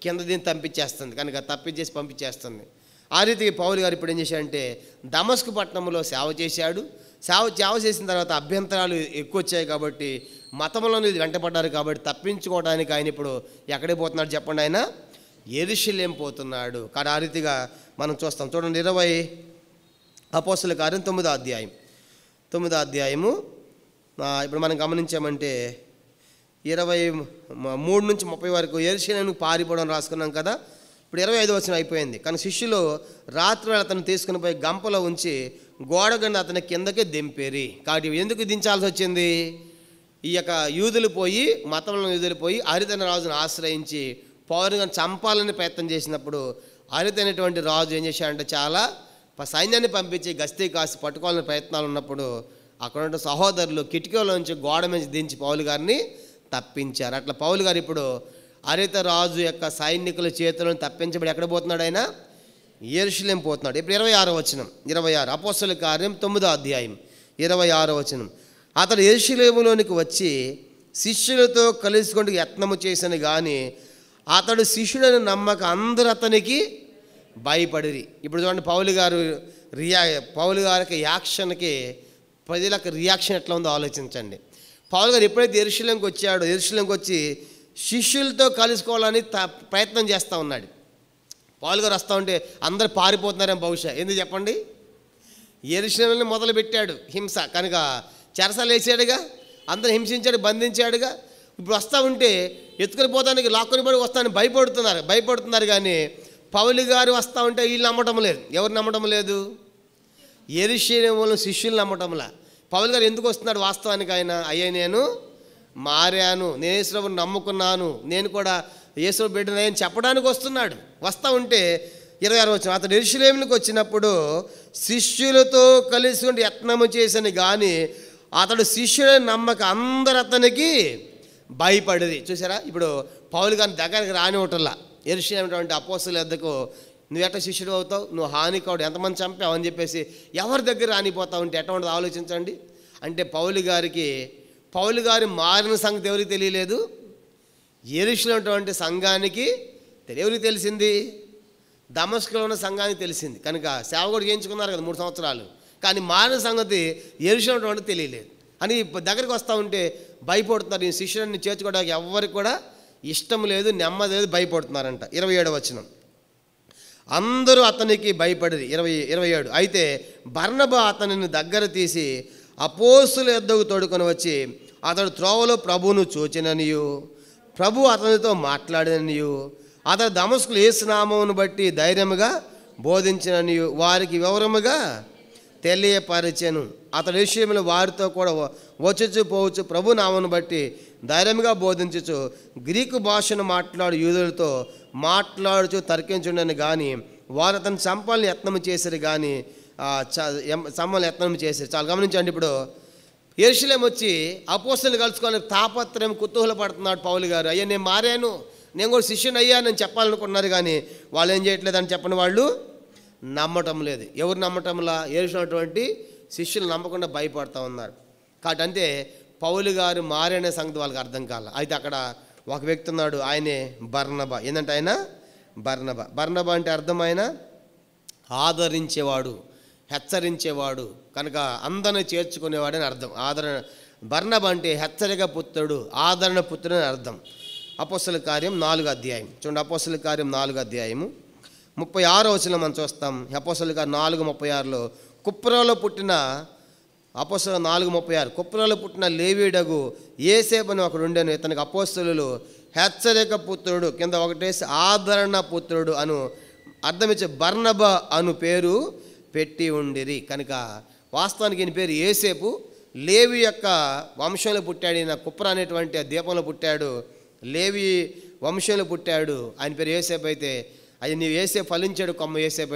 కింద దీన్ని తప్పించేస్తుంది, కనుక తప్పించేసి పంపించేస్తుంది. ఆ రీతికి పౌలు గారు ఇప్పుడు ఏం చేశాడంటే దమస్కు పట్టణంలో సేవ చేశాడు. సేవ చేసిన తర్వాత అభ్యంతరాలు ఎక్కువ వచ్చాయి కాబట్టి మతంలో వెంటపడ్డారు కాబట్టి తప్పించుకోవడానికి ఆయన ఇప్పుడు ఎక్కడికి పోతున్నాడు చెప్పండి? ఆయన యెరూషలేం పోతున్నాడు. కానీ ఆ రీతిగా మనం చూస్తాం. చూడండి 20 అపోస్తలుల కార్యం 9వ అధ్యాయం. 9వ అధ్యాయము ఇప్పుడు మనం గమనించామంటే 23 నుంచి 30 వరకు యెరూషలేముకు పారిపోవడం రాసుకున్నాం కదా. ఇప్పుడు 25వ వచనం అయిపోయింది. కానీ శిష్యులు రాత్రి అతను తీసుకుని పోయి గంపలో ఉంచి గోడగండి అతని కిందకే దింపేరి. కాబట్టి ఎందుకు దించాల్సి వచ్చింది? ఈ యొక్క యూదులు పోయి, మతంలో యూదులు పోయి అరితైన రాజును ఆశ్రయించి పౌలు గారిని చంపాలని ప్రయత్నం చేసినప్పుడు అరితైనటువంటి రాజు ఏం చేశాడంటే చాలా సైన్యాన్ని పంపించి గస్తీ కాసి పట్టుకోవాలని ప్రయత్నాలు ఉన్నప్పుడు అక్కడ ఉన్న సహోదరులు కిటికీలోంచి గోడ మీద దించి పౌలు గారిని తప్పించారు. అట్లా పౌలు గారు ఇప్పుడు అరిత రాజు యొక్క సైనికుల చేతులను తప్పించబడి ఎక్కడ పోతున్నాడు? ఆయన యెరూషలేం పోతున్నాడు. ఇప్పుడు 26వ వచనం. 26 అపోస్తలుల కార్యం 9వ అధ్యాయం 26వ వచనం. అతడు యెరూషలేములోనికి వచ్చి శిష్యులతో కలుసుకుంటూ యత్నము చేశాను కానీ అతడు శిష్యుడని నమ్మక అందరూ అతనికి భయపడిరి. ఇప్పుడు చూడండి పౌలు గారికి యాక్షన్కి ప్రజలకు రియాక్షన్ ఎట్లా ఉందో ఆలోచించండి. పౌలు గారు ఎప్పుడైతే యెరూషలేంకి వచ్చాడో, యెరూషలేంకి వచ్చి శిష్యులతో కలుసుకోవాలని ప్రయత్నం చేస్తూ ఉన్నాడు. పౌలు గారు వస్తూ ఉంటే అందరు పారిపోతున్నారేమో బహుశా. ఎందుకు చెప్పండి? యెరూషలేంని మొదలుపెట్టాడు హింస కనుక చెరసాలు వేసాడుగా, అందరూ హింసించాడు, బంధించాడుగా. ఇప్పుడు వస్తూ ఉంటే ఎత్తుకొని పోతానికి లాక్కొని పడి వస్తానని భయపడుతున్నారు కానీ పౌలు గారు వస్తూ ఉంటే వీళ్ళు నమ్మటం లేదు. ఎవరు నమ్మటం లేదు? యెరూషలేములో శిష్యులు నమ్మటంలా. పౌలు గారు ఎందుకు వస్తున్నాడు వాస్తవానికి? అయ్యా నేను మారాను, నేను యేసుప్రభుని నమ్ముకున్నాను, నేను కూడా యేసు బిడ్డనని చెప్పడానికి వస్తున్నాడు. వస్తూ ఉంటే 26వ వచనం. అతడు యెరూషలేములకు వచ్చినప్పుడు శిష్యులతో కలిసి ఉండి యత్నము చేశాను కానీ అతడు శిష్యుడని నమ్మక అందరు అతనికి భయపడేది. చూసారా? ఇప్పుడు పౌలు గారిని దగ్గరికి రానివ్వటంలా. యెరూషలేము అపోస్తలుల వద్దకు నువ్వు ఎట్లా శిష్యుడు అవుతావు, నువ్వు హానికోడు, ఎంతమంది చంపావు అని చెప్పేసి ఎవరి దగ్గర రానిపోతావు అంటే ఎట్లా ఉండదు ఆలోచించండి. అంటే పౌలు గారి మారిన సంగతి ఎవరికి తెలియలేదు? యెరూషలేము సంఘానికి ఎవరికి తెలిసింది? దమస్కులో ఉన్న సంఘానికి తెలిసింది. కనుక సేవకుడు చేయించుకున్నారు కదా 3 సంవత్సరాలు. కానీ మారిన సంగతి యెరూషలేము తెలియలేదు అని దగ్గరికి వస్తూ ఉంటే భయపడుతున్నారు. ఈ శిష్యుడిని చేర్చుకోవడానికి ఎవరికి కూడా ఇష్టం లేదు, నెమ్మది లేదు, భయపడుతున్నారంట. 27వ వచనం. అందరూ అతనికి భయపడిరి. 27 అయితే బర్నబా అతనిని దగ్గర తీసి అపోస్తలుల యొద్దకు తోడుకొని వచ్చి అతడు త్రోవలో ప్రభువును చూచిననియు ప్రభు అతనితో మాట్లాడిననియు అతడు దమస్కులో యేసు నామమును బట్టి ధైర్యముగా బోధించిననియు వారికి వివరముగా తెలియపరిచెను. అతడు యెరూషలేములో వారితో కూడా వచ్చుచు పోవచ్చు ప్రభు నామమును బట్టి ధైర్యంగా బోధించుచు గ్రీకు భాషను మాట్లాడు యూదులతో మాట్లాడుచు తర్కించుండని కానీ వారు అతను చంపాలని యత్నం చేశారు కానీ చంపాలని యత్నం చేశారు. చాలా గమనించండి. ఇప్పుడు యెరూషలేము వచ్చి అపోస్తలుని కలుసుకోవాలని తాపత్రయం కుతూహల పడుతున్నాడు పౌలు గారు. అయ్యా నేను మారాను, నేను కూడా శిష్యుని అయ్యానని చెప్పాలనుకున్నారు కానీ వాళ్ళు ఏం చేయట్లేదని చెప్పని వాళ్ళు నమ్మటం లేదు. ఎవరు నమ్మటంలా? యెరూషలేముటువంటి శిష్యులు నమ్మకుండా భయపడుతూ ఉన్నారు. కాబట్టి అంతే పౌలు గారు మారనే సంగతి వాళ్ళకి అర్థం కాల. అయితే అక్కడ ఒక వ్యక్తి ఉన్నాడు, ఆయనే బర్నబా. ఏంటంటే ఆయన బర్నబా అంటే అర్థం ఆయన ఆదరించేవాడు, హెచ్చరించేవాడు, కనుక అందరిని చేర్చుకునేవాడని అర్థం. బర్నబా అంటే హెచ్చరిక పుత్రుడు, ఆదరణ పుత్రుడు అని అర్థం. అపోస్తలుల కార్యం 4వ అధ్యాయం చూడండి. అపోస్తలుల కార్యం 4వ అధ్యాయము 36వ వచనం మనం చూస్తాం. అపోస్తలుల కార్యం 4:36లో కుప్రోలో పుట్టిన అపోస్తలుల 4:36 కుప్రోలో పుట్టిన లేవీయుడగు యోసేపు అని ఒకడు ఉండెను. ఇతనికి అపోస్తలులు హెచ్చరిక పుత్రుడు కింద ఒకటేసి ఆదరణ పుత్రుడు అను అర్థమిచ్చే బర్నబా అను పేరు పెట్టి ఉండిరి. కనుక వాస్తవానికి ఈయన పేరు యోసేపు. లేవి యొక్క వంశంలో పుట్టాడు. ఈయన కుప్ర అనేటువంటి ద్వీపంలో పుట్టాడు, లేవి వంశంలో పుట్టాడు. ఆయన పేరు యోసేపు. అయితే అది నీవు యోసేపు ఫలించాడు కొమ్మ యోసేపు.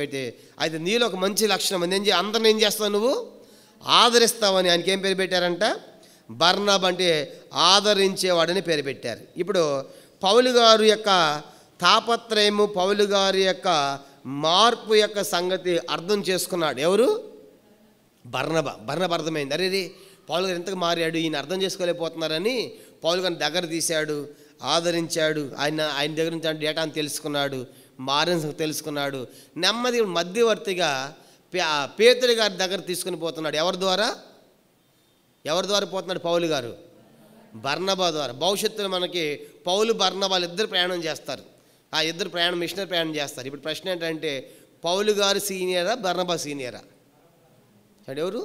అయితే నీలో ఒక మంచి లక్షణం ఉంది, అందరిని ఏం చేస్తావు? నువ్వు ఆదరిస్తావని. ఆయనకి ఏం పేరు పెట్టారంట? బర్నబా అంటే ఆదరించేవాడని పేరు పెట్టారు. ఇప్పుడు పౌలు గారు యొక్క తాపత్రయము, పౌలు గారి యొక్క మార్పు యొక్క సంగతి అర్థం చేసుకున్నాడు ఎవరు? బర్నబా అర్థమైంది. అరే పౌలు గారు ఎంతగా మారాడు, ఈయన అర్థం చేసుకోలేకపోతున్నారని పౌలు గారిని దగ్గర తీశాడు, ఆదరించాడు. ఆయన దగ్గర నుంచి డేటాను తెలుసుకున్నాడు, మారిన తెలుసుకున్నాడు. నెమ్మది మధ్యవర్తిగా పేతురు గారి దగ్గర తీసుకుని పోతున్నాడు. ఎవరి ద్వారా పోతున్నాడు? పౌలు గారు బర్నబా ద్వారా. భవిష్యత్తులో మనకి పౌలు బర్నబాలు ఇద్దరు ప్రయాణం చేస్తారు. ఆ ఇద్దరు మిషనరీ ప్రయాణం చేస్తారు. ఇప్పుడు ప్రశ్న ఏంటంటే పౌలు గారు సీనియరా, బర్నబా సీనియరా? అంటే ఎవరు?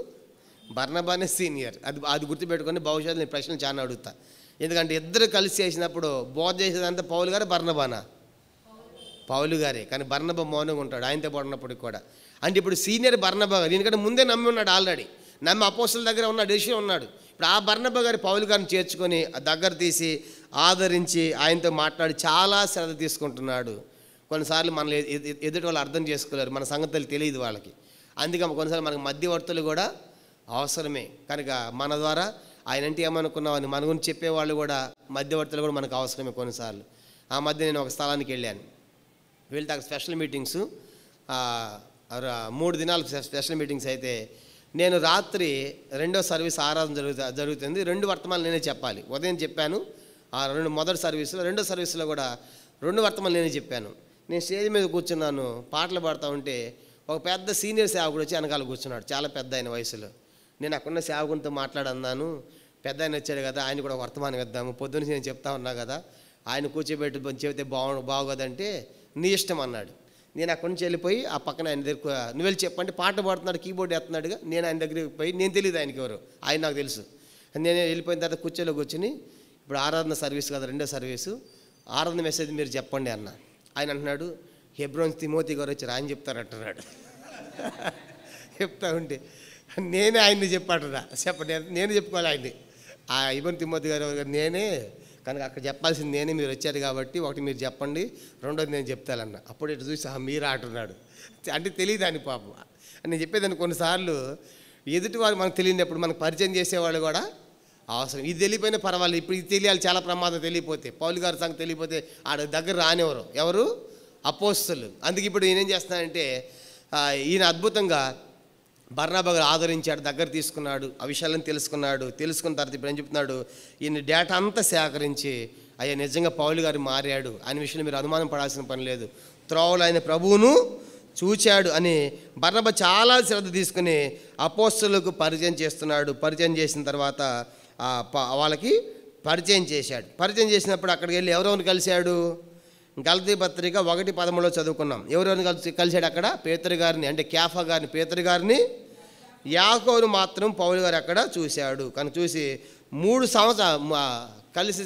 బర్నబానే సీనియర్. అది గుర్తుపెట్టుకొని భవిష్యత్తులో నేను ప్రశ్నలు చాలా అడుగుతా. ఎందుకంటే ఇద్దరు కలిసి చేసినప్పుడు బోధ చేసేదంతా పౌలు గారు బర్నబానా? పౌలు గారే. కానీ బర్నబా మౌనంగా ఉంటాడు ఆయనతో పడినప్పటికి కూడా. అంటే ఇప్పుడు సీనియర్ బర్నబా గారు, ఎందుకంటే ముందే నమ్మి ఉన్నాడు, ఆల్రెడీ నమ్మి అపోస్తలుల దగ్గర ఉన్నాడు, డెసిషన్ ఉన్నాడు. ఇప్పుడు ఆ బర్నబా గారి పౌలు గారిని చేర్చుకొని దగ్గర తీసి ఆదరించి ఆయనతో మాట్లాడి చాలా శ్రద్ధ తీసుకుంటున్నాడు. కొన్నిసార్లు మనల్ని ఎదుటి వాళ్ళు అర్థం చేసుకోలేరు, మన సంగతులు తెలియదు వాళ్ళకి. అందుకే కొన్నిసార్లు మనకు మధ్యవర్తులు కూడా అవసరమే. కనుక మన ద్వారా ఆయన అంటే ఏమనుకున్నామని మన గురించి చెప్పేవాళ్ళు కూడా, మధ్యవర్తులు కూడా మనకు అవసరమే కొన్నిసార్లు. ఆ మధ్య నేను ఒక స్థలానికి వెళ్ళాను. వెళ్తే అక్కడ స్పెషల్ మీటింగ్స్ 3 దినాలు స్పెషల్ మీటింగ్స్ అయితే నేను రాత్రి 2వ సర్వీస్ ఆరాధన జరుగుతుంది. 2 వర్తమానాలు నేనే చెప్పాలి. ఉదయం చెప్పాను మొదటి సర్వీస్లో, 2వ సర్వీస్లో కూడా 2 వర్తమానాలు నేనే చెప్పాను. నేను స్టేజ్ మీద కూర్చున్నాను, పాటలు పాడుతూ ఉంటే ఒక పెద్ద సీనియర్ సేవకుడు వచ్చి వెనకాల కూర్చున్నాడు, చాలా పెద్ద ఆయన వయసులో. నేను అక్కడున్న సేవకునితో మాట్లాడన్నాను, పెద్ద ఆయన వచ్చాడు కదా, ఆయన కూడా వర్తమానం ఇద్దాము, పొద్దున్న నేను చెప్తా ఉన్నా కదా, ఆయన కూర్చోబెట్టి చెబితే బాగోదంటే నీ ఇష్టం అన్నాడు. నేను అక్కడి నుంచి వెళ్ళిపోయి ఆ పక్కన ఆయన దగ్గర, నువ్వు వెళ్ళి చెప్పంటే పాట పాడుతున్నాడు, కీబోర్డ్ ఎత్తున్నాడుగా. నేను ఆయన దగ్గరికి పోయి, నేను తెలియదు ఆయనకి ఎవరు, ఆయన నాకు తెలుసు. నేను వెళ్ళిపోయిన తర్వాత కూర్చోలో కూర్చుని, ఇప్పుడు ఆరాధన సర్వీస్ కదా, 2వ సర్వీసు, ఆరాధన మెసేజ్ మీరు చెప్పండి అన్న. ఆయన అంటున్నాడు, హెబ్రోన్ తిమోతి గారు వచ్చి ఆయన చెప్తారంటున్నాడు. చెప్తా ఉంటే నేనే ఆయన్ని చెప్పండి, నేను చెప్పుకోవాలి ఆయన్ని. ఆ హెబ్రోన్ తిమోతి గారు నేనే, కనుక అక్కడ చెప్పాల్సింది నేనే, మీరు వచ్చారు కాబట్టి ఒకటి మీరు చెప్పండి, 2వది నేను చెప్తానన్న. అప్పుడు ఇటు చూసి మీరు అంటున్నాడు. అంటే తెలియదు అని పాపం. నేను చెప్పేదాన్ని కొన్నిసార్లు ఎదుటివారు మనకు తెలియనప్పుడు మనకు పరిచయం చేసేవాళ్ళు కూడా అవసరం. ఇది తెలియపోయినా పర్వాలేదు, ఇప్పుడు ఇది తెలియాలి, చాలా ప్రమాదం. తెలియపోతే పౌలు గారి సంగతి తెలియపోతే ఆడ దగ్గర రానివ్వరు. ఎవరు? అపోస్తలు. అందుకే ఇప్పుడు ఈయన ఏం చేస్తున్నాడంటే ఈయన అద్భుతంగా బర్నబా గారు ఆదరించాడు, దగ్గర తీసుకున్నాడు, ఆ విషయాలను తెలుసుకున్న తర్వాత ఇప్పుడు ఏం చెప్తున్నాడు, ఈయన డేటా అంతా సేకరించి అయ్యా నిజంగా పౌలు గారు మారాడు అనే విషయంలో మీరు అనుమానం పడాల్సిన పని లేదు, త్రోవలో ఆయన ప్రభువును చూచాడు అని బర్నబా చాలా శ్రద్ధ తీసుకుని అపోస్తలులకు పరిచయం చేస్తున్నాడు. పరిచయం చేసిన తర్వాత వాళ్ళకి పరిచయం చేశాడు. పరిచయం చేసినప్పుడు అక్కడికి వెళ్ళి ఎవరెవరిని కలిశాడు? గలతీ పత్రిక 1:13 చదువుకున్నాం. ఎవరెవరిని కలిశాడు అక్కడ? పేతురు గారిని, అంటే కేఫా గారిని, పేతురు గారిని, యాకోబును మాత్రం పౌలు గారు అక్కడ చూశాడు. కానీ చూసి 3 సంవత్సరాలు కలిసి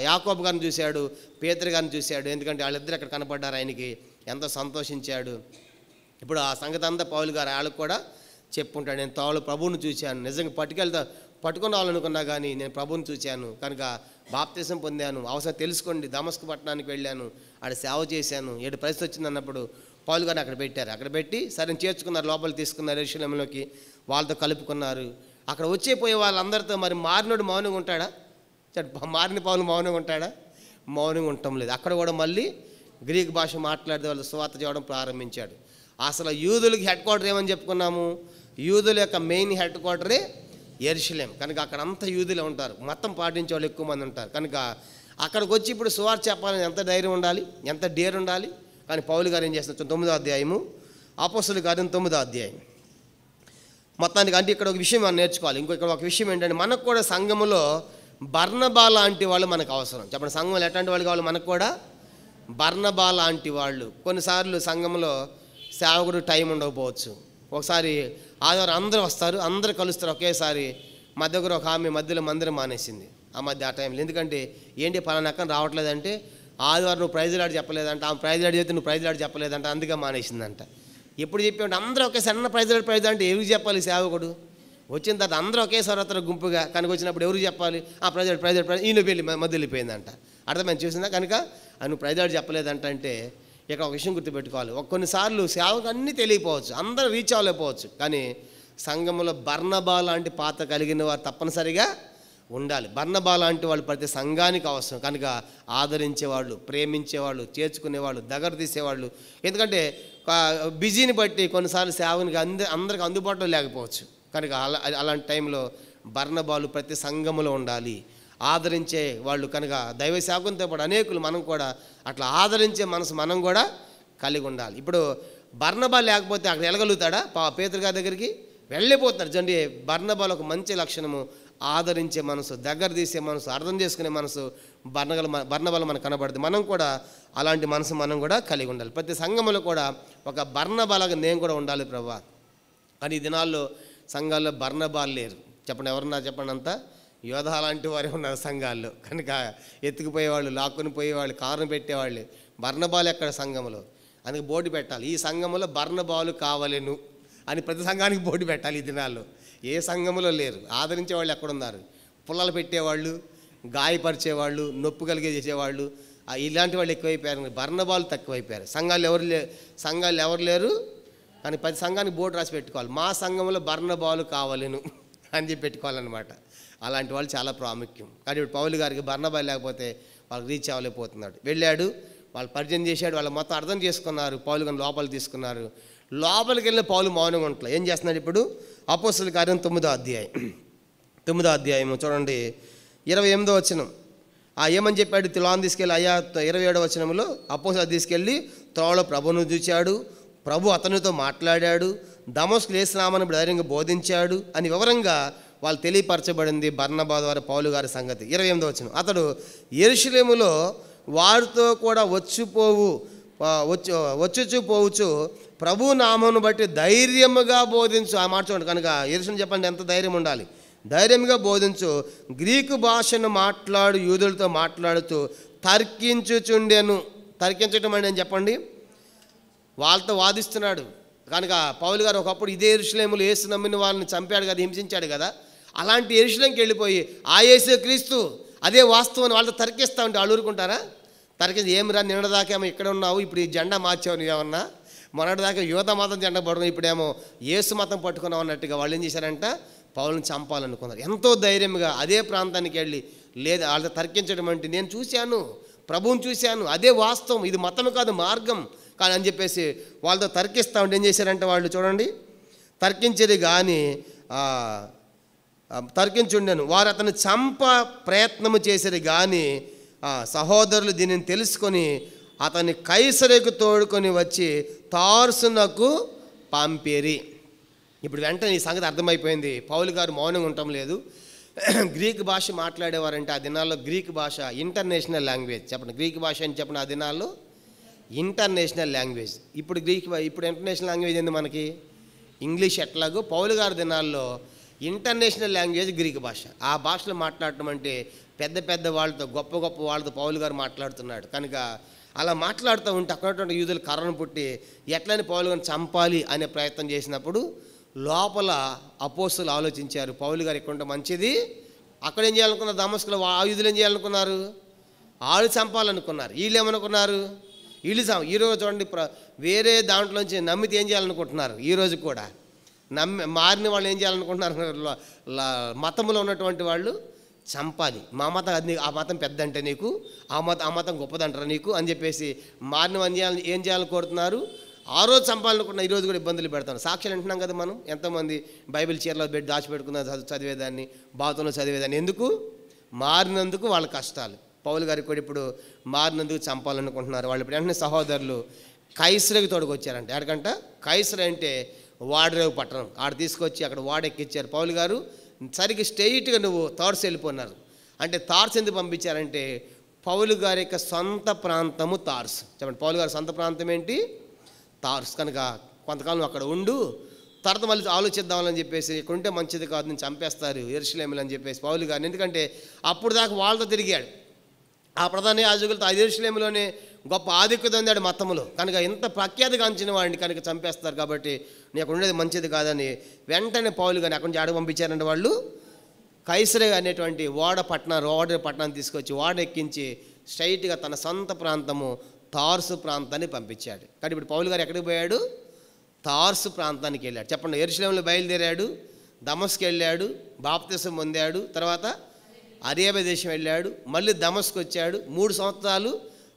యాకోబు గారిని చూశాడు, పేతురు గారిని చూశాడు. ఎందుకంటే వాళ్ళిద్దరు అక్కడ కనపడ్డారు, ఆయనకి ఎంతో సంతోషించాడు. ఇప్పుడు ఆ సంగతి అంతా పౌలు గారు వాళ్ళకు కూడా చెప్పుంటాడు, నేను తావులు ప్రభువుని చూశాను, నిజంగా పట్టుకుని రావాలనుకున్నా కానీ నేను ప్రభువుని చూశాను, కనుక బాప్తిసం పొందాను, అవసరం తెలుసుకోండి, దమస్కు పట్టణానికి వెళ్ళాను, ఆడ సేవ చేశాను, ఏడు పరిస్థితి వచ్చింది అన్నప్పుడు పౌలు గారిని అక్కడ పెట్టారు. అక్కడ పెట్టి సరే చేర్చుకున్నారు, లోపల తీసుకున్నారు, యెరూషలేములోకి వాళ్ళతో కలుపుకున్నారు. అక్కడ వచ్చేపోయే వాళ్ళందరితో మరి మారినోడు మౌనంగా ఉంటాడా? మారిన పౌలు మౌనంగా ఉంటాడా? మౌనంగా ఉండటం లేదు. అక్కడ కూడా మళ్ళీ గ్రీక్ భాష మాట్లాడితే వాళ్ళు సువార్త చేయడం ప్రారంభించాడు. అసలు యూదులకి హెడ్ క్వార్టర్ ఏమని చెప్పుకున్నాము? యూదుల యొక్క మెయిన్ హెడ్ క్వార్టరే యెరూషలేం. కనుక అక్కడ అంతా యూదులే ఉంటారు, మతం పాటించే వాళ్ళు ఎక్కువ మంది ఉంటారు. కనుక అక్కడికి వచ్చి ఇప్పుడు సువార్త చెప్పాలని ఎంత ధైర్యం ఉండాలి, ఎంత డేర్ ఉండాలి. కానీ పౌలు గారు ఏం చేస్తున్నారు? 9వ అధ్యాయము, అపోస్తలుల కార్యం 9వ అధ్యాయం. మొత్తానికి అంటే ఇక్కడ ఒక విషయం మనం నేర్చుకోవాలి. ఇక్కడ ఒక విషయం ఏంటంటే మనకు కూడా సంఘములో బర్నబా లాంటి వాళ్ళు మనకు అవసరం. చెప్పండి, సంఘంలో ఎట్లాంటి వాళ్ళు కావాలి? మనకు కూడా బర్నబా లాంటి వాళ్ళు. కొన్నిసార్లు సంఘంలో సేవకుడు టైం ఉండకపోవచ్చు. ఒకసారి ఆదివారం అందరూ వస్తారు, అందరూ కలుస్తారు ఒకేసారి. మా దగ్గర ఒక ఆమె మధ్యలో మందిరం మానేసింది ఆ టైంలో. ఎందుకంటే ఏంటి పలానా అక్కన రావట్లేదంటే, ఆదివారం నువ్వు ప్రైజ్ లాడ్ చెప్పలేదంట, ఆమె ప్రైజ్ లాడ్ చేస్తే నువ్వు ప్రైజ్ లాడ్ చెప్పలేదంట, అందుకే మానేసిందంట. ఎప్పుడు చెప్పి అందరూ ఒకేసారి అన్న ప్రైజ్ అంటే ఎవరికి చెప్పాలి? సేవకుడు వచ్చిన తర్వాత అందరూ ఒకేసారి వస్తారు గుంపుగా. కనుక వచ్చినప్పుడు ఎవరికి చెప్పాలి? ప్రైజ్ ఈయన వెళ్ళి మధ్య వెళ్ళిపోయిందంట. అర్థమైంది? చూసిందా? కనుక నువ్వు ప్రైజ్ లాడ్ చెప్పలేదంట అంటే ఇక్కడ ఒక విషయం గుర్తుపెట్టుకోవాలి. కొన్నిసార్లు సేవకు అన్నీ తెలియకపోవచ్చు, అందరూ రీచ్ అవ్వలేకపోవచ్చు. కానీ సంఘంలో బర్నబా లాంటి పాత్ర కలిగిన వారు తప్పనిసరిగా ఉండాలి. బర్నబా లాంటి వాళ్ళు ప్రతి సంఘానికి అవసరం. కనుక ఆదరించేవాళ్ళు, ప్రేమించేవాళ్ళు, చేర్చుకునేవాళ్ళు, దగ్గర తీసేవాళ్ళు. ఎందుకంటే బిజీని బట్టి కొన్నిసార్లు సేవనికి అందరికి అందుబాటులో లేకపోవచ్చు. కనుక అలాంటి టైంలో బర్నబాలు ప్రతి సంఘములో ఉండాలి, ఆదరించే వాళ్ళు. కనుక దైవ సేవకునితో పాటు అనేకులు మనం కూడా అట్లా ఆదరించే మనసు మనం కూడా కలిగి ఉండాలి. ఇప్పుడు బర్నబా లేకపోతే అక్కడ వెళ్ళగలుగుతాడా? పేతురు గారి దగ్గరికి వెళ్ళిపోతున్నారు. చూడండి, బర్నబాలో ఒక మంచి లక్షణము ఆదరించే మనసు, దగ్గర తీసే మనసు, అర్థం చేసుకునే మనసు బర్నబాలో మనకు కనబడుతుంది. మనం కూడా అలాంటి మనసు మనం కూడా కలిగి ఉండాలి. ప్రతి సంఘంలో కూడా ఒక బర్నబాలాగా నేను కూడా ఉండాలి ప్రభువా. కానీ ఈ దినాల్లో సంఘాల్లో బర్నబాలు లేరు. చెప్పండి, ఎవరన్నా చెప్పండి. అంతా యోధ లాంటి వారే ఉన్నారు సంఘాల్లో. కనుక ఎత్తుకుపోయేవాళ్ళు, లాక్కుని పోయేవాళ్ళు, కారును పెట్టేవాళ్ళు. బర్నబాలు ఎక్కడ సంఘంలో? అందుకే బోర్డు పెట్టాలి, ఈ సంఘంలో బర్నబాలు కావాలను అని ప్రతి సంఘానికి బోర్డు పెట్టాలి. ఈ దినాల్లో ఏ సంఘంలో లేరు. ఆదరించేవాళ్ళు ఎక్కడున్నారు? పుల్లలు పెట్టేవాళ్ళు, గాయపరిచేవాళ్ళు, నొప్పి కలిగే చేసేవాళ్ళు, ఇలాంటి వాళ్ళు ఎక్కువైపోయారు. బర్నబాలు తక్కువైపోయారు. సంఘాలు ఎవరు లేరు. కానీ ప్రతి సంఘానికి బోర్డు రాసి పెట్టుకోవాలి, మా సంఘంలో బర్నబాలు కావాలను అని చెప్పి పెట్టుకోవాలన్నమాట. అలాంటి వాళ్ళు చాలా ప్రాముఖ్యం. కానీ ఇప్పుడు పౌలు గారికి బర్నబాలు లేకపోతే వాళ్ళకి రీచ్ అవ్వలేకపోతున్నాడు. వెళ్ళాడు, వాళ్ళు పరిచయం చేశాడు, వాళ్ళు మొత్తం అర్థం చేసుకున్నారు. పౌలు గారిని లోపలికి తీసుకున్నారు. లోపలికి వెళ్ళిన పౌలు మౌనంగా ఉంటలే. ఏం చేస్తున్నాడు ఇప్పుడు? అపోస్తలుల కార్యం 9వ అధ్యాయం చూడండి, 28వ వచనం. ఏమని చెప్పాడు? తులాను తీసుకెళ్ళి, అయ్యా 27వ వచనంలో అపోస్తలులు తీసుకెళ్ళి త్రోవలో ప్రభువును చూచాడు, ప్రభు అతనితో మాట్లాడాడు, దమస్కు యేసునామమును ధైర్యంగా బోధించాడు అని వివరంగా వాళ్ళు తెలియపరచబడింది బర్నబా ద్వారా పౌలు గారి సంగతి. 28వ వచనం. అతడు యెరూషలేములో వారితో కూడా వచ్చుపోవచ్చు ప్రభు నామమును బట్టి ధైర్యముగా బోధించు. ఆ మాట చూడండి. కనుక యెరూషలేము చెప్పండి, ఎంత ధైర్యం ఉండాలి. ధైర్యంగా బోధించు, గ్రీకు భాషను మాట్లాడు యూదులతో మాట్లాడుతూ తర్కించుచుండెను. తర్కించటం అంటే అని చెప్పండి, వాళ్ళతో వాదిస్తున్నాడు. కనుక పౌలు గారు ఒకప్పుడు ఇదే యెరూషలేములో యేసు నమ్మిన వాళ్ళని చంపాడు కదా, హింసించాడు కదా, అలాంటి యెరూషలేముకి వెళ్ళిపోయి ఆ యేసే క్రీస్తు, అదే వాస్తవం వాళ్ళతో తర్కిస్తూ ఉంటే వాళ్ళు ఊరుకుంటారా? తర్కించి ఏమిరా, నిన్నదాకేమో ఇక్కడ ఉన్నావు, ఇప్పుడు ఈ జెండా మార్చావు నువ్వేమన్నా, మొన్నటిదాకా యువత మతం జెండా పట్టుకుని ఇప్పుడేమో యేసు మతం పట్టుకున్నావు అన్నట్టుగా వాళ్ళు ఏం చేశారంట, పౌలుని చంపాలనుకున్నారు. ఎంతో ధైర్యంగా అదే ప్రాంతానికి వెళ్ళి, లేదా వాళ్ళతో తర్కించడం అంటే నేను చూశాను, ప్రభువుని చూశాను, అదే వాస్తవం, ఇది మతం కాదు మార్గం కానీ అని చెప్పేసి వాళ్ళతో తర్కిస్తూ ఉంటే ఏం చేశారంటే వాళ్ళు చూడండి, తర్కించేది కానీ తర్కించుండెను. వారు అతను చంప ప్రయత్నము చేసేది కానీ సహోదరులు దీనిని తెలుసుకొని అతన్ని కైసరేకు తోడుకొని వచ్చి తార్సునకు పంపిరి. ఇప్పుడు వెంటనే ఈ సంగతి అర్థమైపోయింది. పౌలు గారు మౌనంగా ఉండటం లేదు. గ్రీక్ భాష మాట్లాడేవారంటే ఆ దినాల్లో గ్రీక్ భాష ఇంటర్నేషనల్ లాంగ్వేజ్. చెప్పండి, గ్రీక్ భాష అని చెప్పండి, ఆ దినాల్లో ఇంటర్నేషనల్ లాంగ్వేజ్. ఇప్పుడు ఇంటర్నేషనల్ లాంగ్వేజ్ ఏంది మనకి? ఇంగ్లీష్. ఎట్లాగో పౌలు గారి దినాల్లో ఇంటర్నేషనల్ లాంగ్వేజ్ గ్రీక్ భాష. ఆ భాషలో మాట్లాడటం అంటే పెద్ద పెద్ద వాళ్ళతో, గొప్ప గొప్ప వాళ్ళతో పౌలు గారు మాట్లాడుతున్నాడు. కనుక అలా మాట్లాడుతూ ఉంటే అక్కడ యూదులు కర్రను పుట్టి ఎట్లని పౌలు గారిని చంపాలి అనే ప్రయత్నం చేసినప్పుడు లోపల అపోస్తలులు ఆలోచించారు, పౌలు గారు ఎక్కడ ఉంటే మంచిది. అక్కడ ఏం చేయాలనుకున్నారు? దమస్కులో ఆ యూదులు ఏం చేయాలనుకున్నారు? వాళ్ళు చంపాలనుకున్నారు. వీళ్ళు ఏమనుకున్నారు? ఈరోజు చూడండి, వేరే దాంట్లోంచి నమ్మితే ఏం చేయాలనుకుంటున్నారు? ఈరోజు కూడా మారిన వాళ్ళు ఏం చేయాలనుకుంటున్నారు? మతంలో ఉన్నటువంటి వాళ్ళు చంపాలి, మా మతం అది, ఆ మతం పెద్ద అంటే నీకు, ఆ మతం గొప్పదంటారా నీకు అని చెప్పేసి మారిన ఏం చేయాలని కోరుతున్నారు? ఆ రోజు చంపాలనుకుంటున్నా, ఈరోజు కూడా ఇబ్బందులు పెడతాను. సాక్ష్యాలు అంటున్నాం కదా మనం, ఎంతోమంది బైబిల్ చీరలో పెట్టి దాచిపెట్టుకున్న చదివేదాన్ని, బాతులో చదివేదాన్ని. ఎందుకు? మారినందుకు వాళ్ళ కష్టాలు. పౌలు గారికి కూడా ఇప్పుడు మారినందుకు చంపాలనుకుంటున్నారు. వాళ్ళు ఇప్పుడు వెంటనే సహోదరులు కైసరేకి తోడుకొచ్చారంట. ఎక్కడికంట? కైసరే అంటే వాడరేవు పట్టణం. ఆడ తీసుకొచ్చి అక్కడ వాడెక్కిచ్చారు. పౌలు గారు సరిగ్గా స్ట్రెయిట్గా నువ్వు తార్సు వెళ్ళిపోయినారు. అంటే తార్సు ఎందుకు పంపించారంటే పౌలు గారి యొక్క సొంత ప్రాంతము తార్సు. చెప్పండి, పౌలు గారి సొంత ప్రాంతం ఏంటి? తార్సు. కనుక కొంతకాలం అక్కడ ఉండు, తర్వాత మళ్ళీ ఆలోచిద్దామని చెప్పేసి, ఇక్కడ ఉంటే మంచిది కాదు, నేను చంపేస్తారు యెరూషలేములో అని చెప్పేసి పౌలు గారిని. ఎందుకంటే అప్పుడు దాకా వాళ్ళతో తిరిగాడు, ఆ ప్రధాన యాజకులతో ఆ యెరూషలేములోనే గొప్ప ఆధిక్యత పొందాడు మతములో. కనుక ఇంత ప్రఖ్యాతిగాంచిన వాడిని కనుక చంపేస్తారు కాబట్టి నీకు ఉండేది మంచిది కాదని వెంటనే పౌలు గారిని అక్కడి నుంచి ఆడ పంపించారంటే వాళ్ళు కైసరే అనేటువంటి ఓడ పట్టణాన్ని తీసుకొచ్చి ఓడ ఎక్కించి స్ట్రైట్గా తన సొంత ప్రాంతము తార్సు ప్రాంతాన్ని పంపించాడు. కానీ ఇప్పుడు పౌలు గారు ఎక్కడికి పోయాడు? తార్సు ప్రాంతానికి వెళ్ళాడు. చెప్పండి, యెరూషలేములో బయలుదేరాడు, దమస్కు వెళ్ళాడు, బాప్తిసం పొందాడు, తర్వాత అరేబియా దేశం వెళ్ళాడు, మళ్ళీ దమస్కు వచ్చాడు, 3 సంవత్సరాలు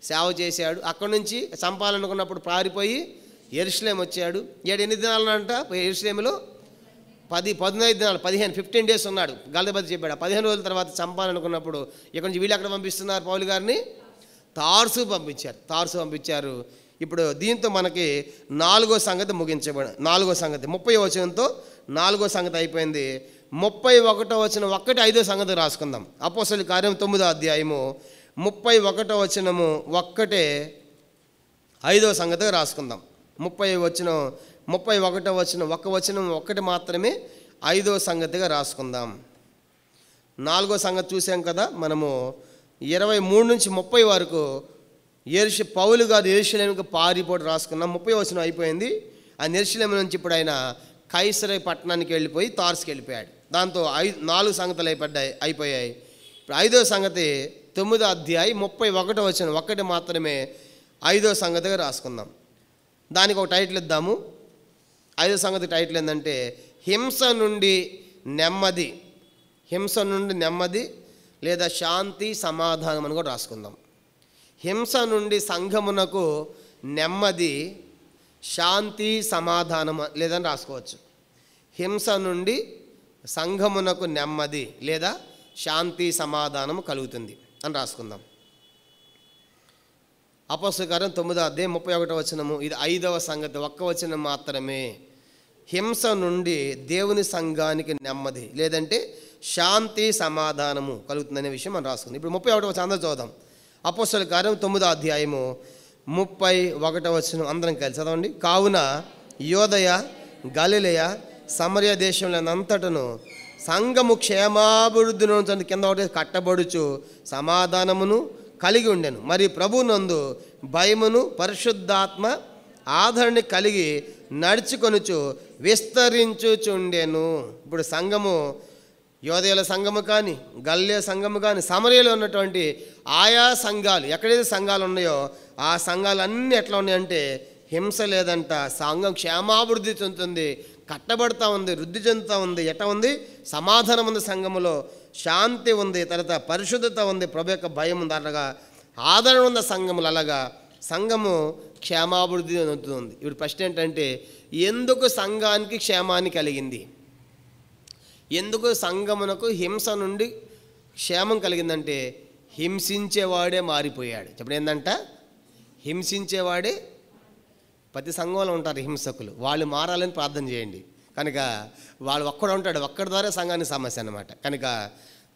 సేవ చేశాడు. అక్కడి నుంచి చంపాలనుకున్నప్పుడు పారిపోయి యెరూషలేం వచ్చాడు. 7 దినాలు అంట యెరూషలేములో 15 దినాలు 15 డేస్ ఉన్నాడు. గల్దబద్ది చెప్పాడు. 15 రోజుల తర్వాత చంపాలనుకున్నప్పుడు ఇక్కడి నుంచి వీళ్ళు ఎక్కడ పంపిస్తున్నారు? పౌలు గారిని తార్సు పంపించారు. ఇప్పుడు దీంతో మనకి 4వ సంగతి ముగించబడి, 4వ సంగతి 30వ వచనంతో 4వ సంగతి అయిపోయింది. 31వ వచనం 1-5 సంగతి రాసుకుందాం. అపోస్తలుల కార్యం 9వ అధ్యాయము 31వ వచనము 1-5 సంగతిగా రాసుకుందాం. 31వ వచనం ఒక్క వచనం ఒక్కటి మాత్రమే 5వ సంగతిగా రాసుకుందాం. 4వ సంగతి చూసాం కదా మనము. 23 నుంచి 30 వరకు పౌలు గారు యెరూషలేముకి పారిపోటు రాసుకున్నాం. 30వ వచనం అయిపోయింది. ఆ యెరూషలేము నుంచి ఇప్పుడు ఆయన కైసరై పట్టణానికి వెళ్ళిపోయి తార్సుకి వెళ్ళిపోయాడు. దాంతో 4 సంగతులు అయిపోయాయి. ఇప్పుడు 5వ సంగతి 9వ అధ్యాయం 31వ వచనం ఒక్కటి మాత్రమే 5వ సంగతిగా రాసుకుందాం. దానికి ఒక టైటిల్ ఇద్దాము. 5వ సంగతి టైటిల్ ఏంటంటే హింస నుండి నెమ్మది. హింస నుండి నెమ్మది లేదా శాంతి సమాధానం అని కూడా రాసుకుందాం. హింస నుండి సంఘమునకు నెమ్మది, శాంతి సమాధానం లేదని రాసుకోవచ్చు. హింస నుండి సంఘమునకు నెమ్మది లేదా శాంతి సమాధానం కలుగుతుంది అని రాసుకుందాం. అపోస్తలుల కార్యం 9వ అధ్యాయం 31వ వచనము. ఇది 5వ సంగతి, ఒక్క వచనం మాత్రమే. హింస నుండి దేవుని సంఘానికి నెమ్మది లేదంటే శాంతి సమాధానము కలుగుతుందనే విషయం మనం రాసుకుందాం. ఇప్పుడు 31వ వచనం చూద్దాం. అపోస్తలుల కార్యం 9వ అధ్యాయము 31వ వచనం అందరం కలిసి చదవండి. కావున యోదయ, గలిలయ, సమరయ దేశంలోనంతటను సంఘము క్షేమాభివృద్ధి నుంచి కింద ఒకటి కట్టబడుచు సమాధానమును కలిగి ఉండెను. మరి ప్రభునందు భయమును పరిశుద్ధాత్మ ఆదరణ కలిగి నడుచుకొనుచు విస్తరించుచుండెను. ఇప్పుడు సంఘము యోదయల సంఘము కానీ, గలిలయ సంఘము కానీ, సమరయలో ఉన్నటువంటి ఆయా సంఘాలు ఎక్కడైతే సంఘాలు ఉన్నాయో ఆ సంఘాలు అన్నీ ఎట్లా ఉన్నాయంటే హింస లేదంట. సంఘం క్షేమాభివృద్ధి చెందుతుంది, కట్టబడతా ఉంది, వృద్ధి చెందుతూ ఉంది. ఎట్లా ఉంది? సమాధానం ఉంది, సంఘములో శాంతి ఉంది, తర్వాత పరిశుద్ధత ఉంది, ప్రభు యొక్క భయం ఉంది, అలాగా ఆదరణ ఉన్న సంఘములు. అలాగా సంఘము క్షేమాభివృద్ధి చెందుతుంది. ఇప్పుడు ప్రశ్న ఏంటంటే ఎందుకు సంఘానికి క్షేమాన్ని కలిగింది? ఎందుకు సంఘమునకు హింస నుండి క్షేమం కలిగిందంటే హింసించేవాడే మారిపోయాడు. చెప్పండి ఏంటంట? హింసించేవాడే. ప్రతి సంఘంలో ఉంటారు హింసకులు, వాళ్ళు మారాలని ప్రార్థన చేయండి. కనుక వాళ్ళు ఒక్కడు ఉంటాడు, ఒక్కడి ద్వారా సంఘానికి సమస్య అన్నమాట. కనుక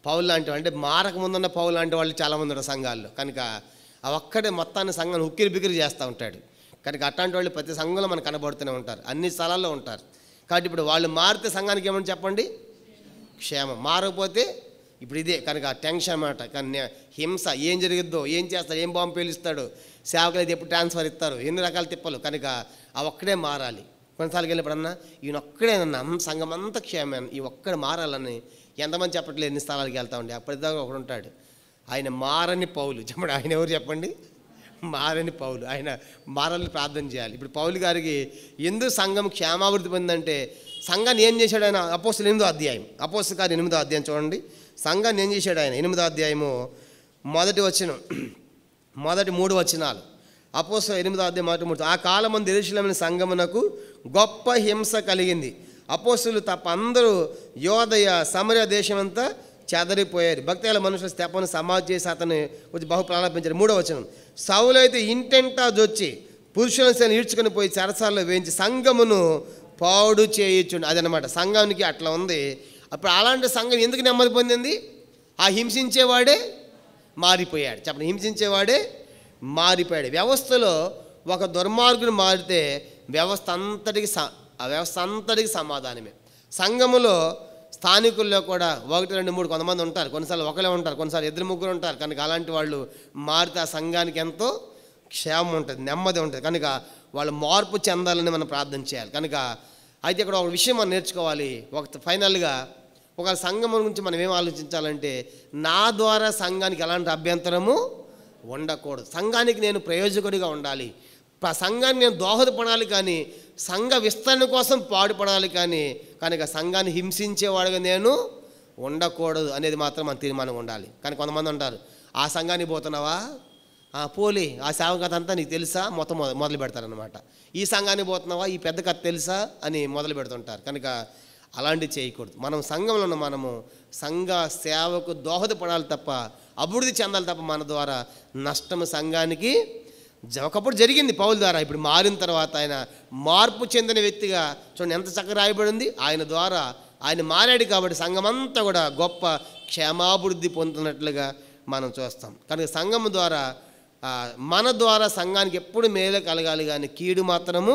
పౌలు లాంటి అంటే మారక ముందున్న పౌలు లాంటి వాళ్ళు చాలామంది ఉంటారు సంఘాల్లో. కనుక ఆ ఒక్కడే మొత్తాన్ని సంఘాన్ని ఉక్కిరి బిక్కిరి చేస్తూ ఉంటాడు. కనుక అట్లాంటి వాళ్ళు ప్రతి సంఘంలో మనకు కనబడుతూనే ఉంటారు, అన్ని స్థలాల్లో ఉంటారు. కాబట్టి ఇప్పుడు వాళ్ళు మారితే సంఘానికి ఏమని చెప్పండి? క్షేమం. మారకపోతే ఇప్పుడు ఇదే కనుక టెన్షన్ అన్నమాట. కానీ హింస ఏం జరిగిద్దో, ఏం చేస్తాడు, ఏం బాంబు పేలుస్తాడు, సేవకులు అయితే ఎప్పుడు ట్రాన్స్ఫర్ ఇస్తారు, ఎన్ని రకాల తిప్పలు. కనుక ఆ ఒక్కడే మారాలి. కొన్నిసార్లు వెళ్ళినప్పుడన్నా ఈయన ఒక్కడేనన్నా సంఘం అంతా క్షేమం, ఈ ఒక్కడే మారాలని ఎంతమంది చెప్పట్లేదు. ఎన్ని స్థలాలకు వెళ్తా ఉండే అప్పటిదాకా ఒకడు ఉంటాడు, ఆయన మారని పౌలు. చెప్పండి, ఆయన ఎవరు చెప్పండి? మారని పౌలు. ఆయన మారాలని ప్రార్థన చేయాలి. ఇప్పుడు పౌలు గారికి ఎందుకు సంఘం క్షేమాభివృద్ధి పొందిందంటే సంఘాన్ని ఏం చేశాడు ఆయన? అపోస్తలుల 8వ అధ్యాయం, అపోస్తలుల కార్యం 8వ అధ్యాయం చూడండి. సంఘాన్ని ఏం చేశాడు ఆయన? 8వ అధ్యాయము మొదటి 3 వచనాలు. అపోస్తలుల 8వ అధ్యాయం 1-3. ఆ కాలమందు యెరూషలేము సంఘమునకు గొప్ప హింస కలిగింది. అపోస్తలులు తప్ప అందరూ యోదయ సమరయ దేశమంతా చెదరిపోయారు. భక్తుల మనుషులు స్తెఫను సమాధి చేసి అతన్ని కొంచెం బహు ప్రారంభించారు. 3వ వచనం. సౌలు అయితే ఇంటెంటా జొచ్చి పురుషులను ఈడ్చుకొని పోయి చెరసాల్లో వేయించి సంఘమును పాడు చేయించుండి. అదనమాట, సంఘానికి అట్లా ఉంది. అప్పుడు అలాంటి సంఘం ఎందుకు నెమ్మది పొందింది? ఆ హింసించేవాడే మారిపోయాడు. చెప్పండి, హింసించేవాడే మారిపోయాడు. వ్యవస్థలో ఒక దుర్మార్గుడు మారితే వ్యవస్థ అంతటికి సమాధానమే. సంఘములో స్థానికుల్లో కూడా 1, 2, 3 కొంతమంది ఉంటారు, కొన్నిసార్లు ఒకరే ఉంటారు, కొన్నిసార్లు 2, 3 ఉంటారు. కనుక అలాంటి వాళ్ళు మారితే ఆ సంఘానికి ఎంతో క్షేమం ఉంటుంది, నెమ్మది ఉంటుంది. కనుక వాళ్ళు మార్పు చెందాలని మనం ప్రార్థన చేయాలి. కనుక అయితే ఇక్కడ ఒక విషయం మనం నేర్చుకోవాలి. ఫైనల్గా ఒక సంఘం గురించి మనం ఏం ఆలోచించాలంటే నా ద్వారా సంఘానికి ఎలాంటి అభ్యంతరము ఉండకూడదు. సంఘానికి నేను ప్రయోజకుడిగా ఉండాలి, సంఘాన్ని నేను దోహదపడాలి, కానీ సంఘ విస్తరణ కోసం పాటుపడాలి. కానీ కనుక సంఘాన్ని హింసించేవాడుగా నేను ఉండకూడదు అనేది మాత్రం మన తీర్మానం ఉండాలి. కానీ కొంతమంది ఉంటారు, ఆ సంఘానికి పోతున్నావా, పోలే, ఆ సేవకథ అంతా నీకు తెలుసా, మొదలు పెడతారనమాట. ఈ సంఘానికి పోతున్నావా, ఈ పెద్ద కథ తెలుసా అని మొదలు పెడుతుంటారు. కనుక అలాంటివి చేయకూడదు. మనం సంఘంలో ఉన్న మనము సంఘ సేవకు దోహదపడాలి తప్ప, అభివృద్ధి చెందాలి తప్ప మన ద్వారా నష్టం సంఘానికి ఒకప్పుడు జరిగింది పౌలు ద్వారా. ఇప్పుడు మారిన తర్వాత ఆయన మార్పు చెందిన వ్యక్తిగా చూడండి ఎంత చక్కగా రాయబడింది. ఆయన ద్వారా ఆయన మారాడు కాబట్టి సంఘమంతా కూడా గొప్ప క్షేమాభివృద్ధి పొందుతున్నట్లుగా మనం చూస్తాం. కనుక సంఘం ద్వారా మన ద్వారా సంఘానికి ఎప్పుడు మేలు కలగాలి, కానీ కీడు మాత్రము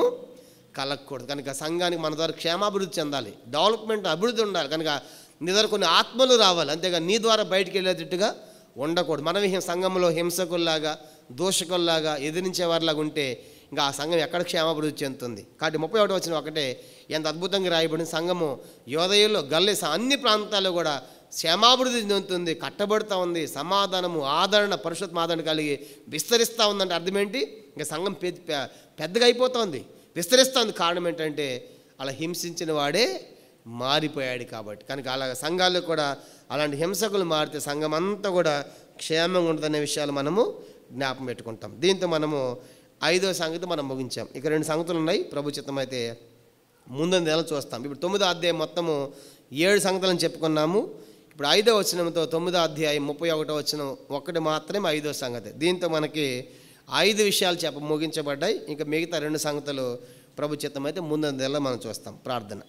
కలగకూడదు. కనుక సంఘానికి మన ద్వారా క్షేమాభివృద్ధి చెందాలి, డెవలప్మెంట్ అభివృద్ధి ఉండాలి. కనుక నీ ద్వారా కొన్ని ఆత్మలు రావాలి, అంతేగా నీ ద్వారా బయటికి వెళ్ళేటట్టుగా ఉండకూడదు. మనం సంఘంలో హింసకుల్లాగా, దూషకుల్లాగా, ఎదిరించేవారిలాగా ఉంటే ఇంకా ఆ సంఘం ఎక్కడ క్షేమాభివృద్ధి చెందుతుంది. కాబట్టి 31 వచనం ఒకటే ఎంత అద్భుతంగా రాయబడిన సంఘము యోదయలో గల్లేస అన్ని ప్రాంతాల్లో కూడా క్షేమాభివృద్ధి చెందుతుంది, కట్టబడుతూ ఉంది, సమాధానము, ఆదరణ, పరిశుద్ధ ఆదరణ కలిగి విస్తరిస్తూ ఉందంటే అర్థం ఏంటి? ఇంకా సంఘం పెద్దగా అయిపోతుంది, విస్తరిస్తుంది. కారణం ఏంటంటే అలా హింసించిన వాడే మారిపోయాడు కాబట్టి. కనుక అలా సంఘాల్లో కూడా అలాంటి హింసకులు మారితే సంఘం అంతా కూడా క్షేమంగా ఉంటుందనే విషయాలు మనము జ్ఞాపకం పెట్టుకుంటాం. దీంతో మనము 5వ సంగతి మనం ముగించాం. ఇక 2 సంగతులు ఉన్నాయి. ప్రభు చిత్తం అయితే ముందు నెల చూస్తాం. ఇప్పుడు 9వ అధ్యాయం మొత్తము 7 సంగతులను చెప్పుకున్నాము. ఇప్పుడు 5వ వచనంతో 9వ అధ్యాయం 31వ వచనం ఒక్కటి మాత్రమే 5వ సంగతి. దీంతో మనకి 5 విషయాలు ముగించబడ్డాయి. ఇంకా మిగతా 2 సంగతులు ప్రభు చిత్తం అయితే ముందు నెల మనం చూస్తాం. ప్రార్థన.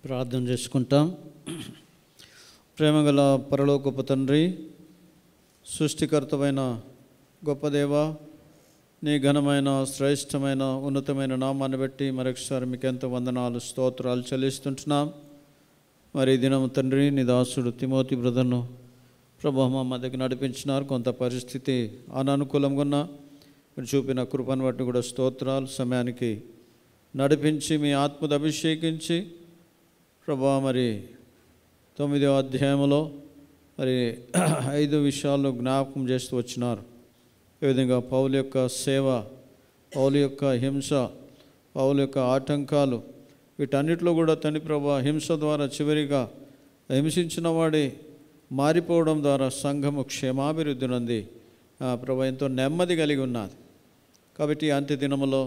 ప్రార్థన చేసుకుంటాం. ప్రేమగల పరలోకపు తండ్రి, సృష్టికర్తమైన గొప్ప దేవ, నీ ఘనమైన, శ్రేష్టమైన, ఉన్నతమైన నామాన్ని బట్టి మరొకసారి మీకు ఎంతో వందనాలు, స్తోత్రాలు చెల్లిస్తుంటున్నాం. మరి ఈ దినం తండ్రి, నీ దాసుడు తిమోతి బ్రదర్ను ప్రభు మా మధ్యకి నడిపించినారు. కొంత పరిస్థితి అననుకూలంగా ఉన్నా మీరు చూపిన కృపను బట్టి కూడా స్తోత్రాలు. సమయానికి నడిపించి మీ ఆత్మను అభిషేకించి ప్రభా మరి 9వ అధ్యాయంలో మరి 5 విషయాల్లో జ్ఞాపకం చేస్తూ వచ్చినారు. ఈ విధంగా పౌలు యొక్క సేవ, పౌలు యొక్క హింస, పౌలు యొక్క ఆటంకాలు, వీటన్నిటిలో కూడా తండ్రి ప్రభా హింస ద్వారా చివరిగా హింసించిన వాడే మారిపోవడం ద్వారా సంఘము క్షేమాభివృద్ధి నుండి ప్రభా ఎంతో నెమ్మది కలిగి ఉన్నది. కాబట్టి అంత్య దినములో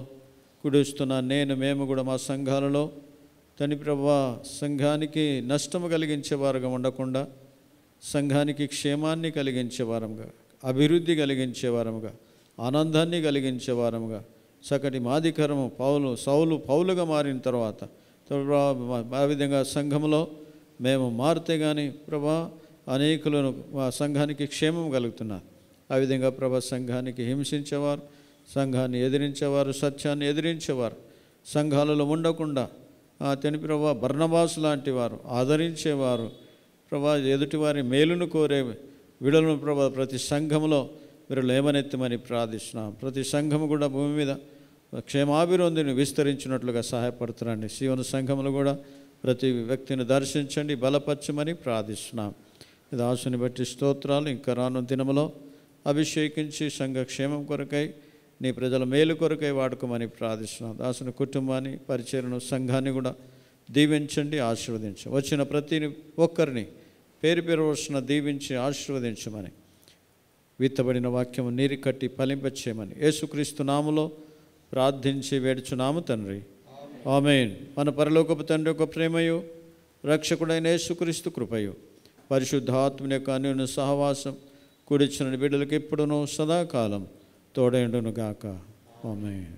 కుడుస్తున్న మేము కూడా మా సంఘాలలో తండ్రి ప్రభా సంఘానికి నష్టము కలిగించేవారుగా ఉండకుండా సంఘానికి క్షేమాన్ని కలిగించేవారముగా, అభివృద్ధి కలిగించేవారముగా, ఆనందాన్ని కలిగించేవారముగా, చక్కటి మాదికరము సౌలు పౌలుగా మారిన తర్వాత ఆ విధంగా సంఘంలో మేము మారితే కానీ ప్రభా అనేకులను మా సంఘానికి క్షేమం కలుగుతున్నారు. ఆ విధంగా ప్రభా సంఘానికి హింసించేవారు, సంఘాన్ని ఎదిరించేవారు, సత్యాన్ని ఎదిరించేవారు, సంఘాలలో ఉండకుండా తండ్రి ప్రభా బర్నబాసు లాంటి వారు ఆదరించేవారు, ప్రభా ఎదుటివారి మేలును కోరే విడుదలను ప్రభా ప్రతి సంఘంలో మీరు లేవనెత్తమని ప్రార్థిస్తున్నాం. ప్రతి సంఘము కూడా భూమి మీద క్షేమాభివృద్ధిని విస్తరించినట్లుగా సహాయపడుతున్నాండి. శివన సంఘములు కూడా ప్రతి వ్యక్తిని దర్శించండి, బలపరచమని ప్రార్థిస్తున్నాం. దాసుని బట్టి స్తోత్రాలు. ఇంకా రాను దినములో అభిషేకించి సంఘ క్షేమం కొరకై నీ ప్రజల మేలు కొరకై వాడుకోమని ప్రార్థిస్తున్నాం. దాసుని కుటుంబాన్ని, పరిచర్ను, సంఘాన్ని కూడా దీవించండి, ఆశీర్వదించండి. వచ్చిన ప్రతి ఒక్కరిని పేరు పేరు వరుసన దీవించి ఆశీర్వదించమని, విత్తబడిన వాక్యము నీరు కట్టి ఫలింపచేయమని యేసుక్రీస్తు నామములో ప్రార్థించి వేడుచున్నాము తండ్రి, ఆమేన్. మన పరలోకపు తండ్రి యొక్క ప్రేమయు, రక్షకుడైన యేసుక్రీస్తు కృపయు, పరిశుద్ధాత్మని యొక్క అన్యోన్య సహవాసం కూడిచిన బిడ్డలకు ఎప్పుడునూ సదాకాలం తోడైండును గాక. ఆమేన్.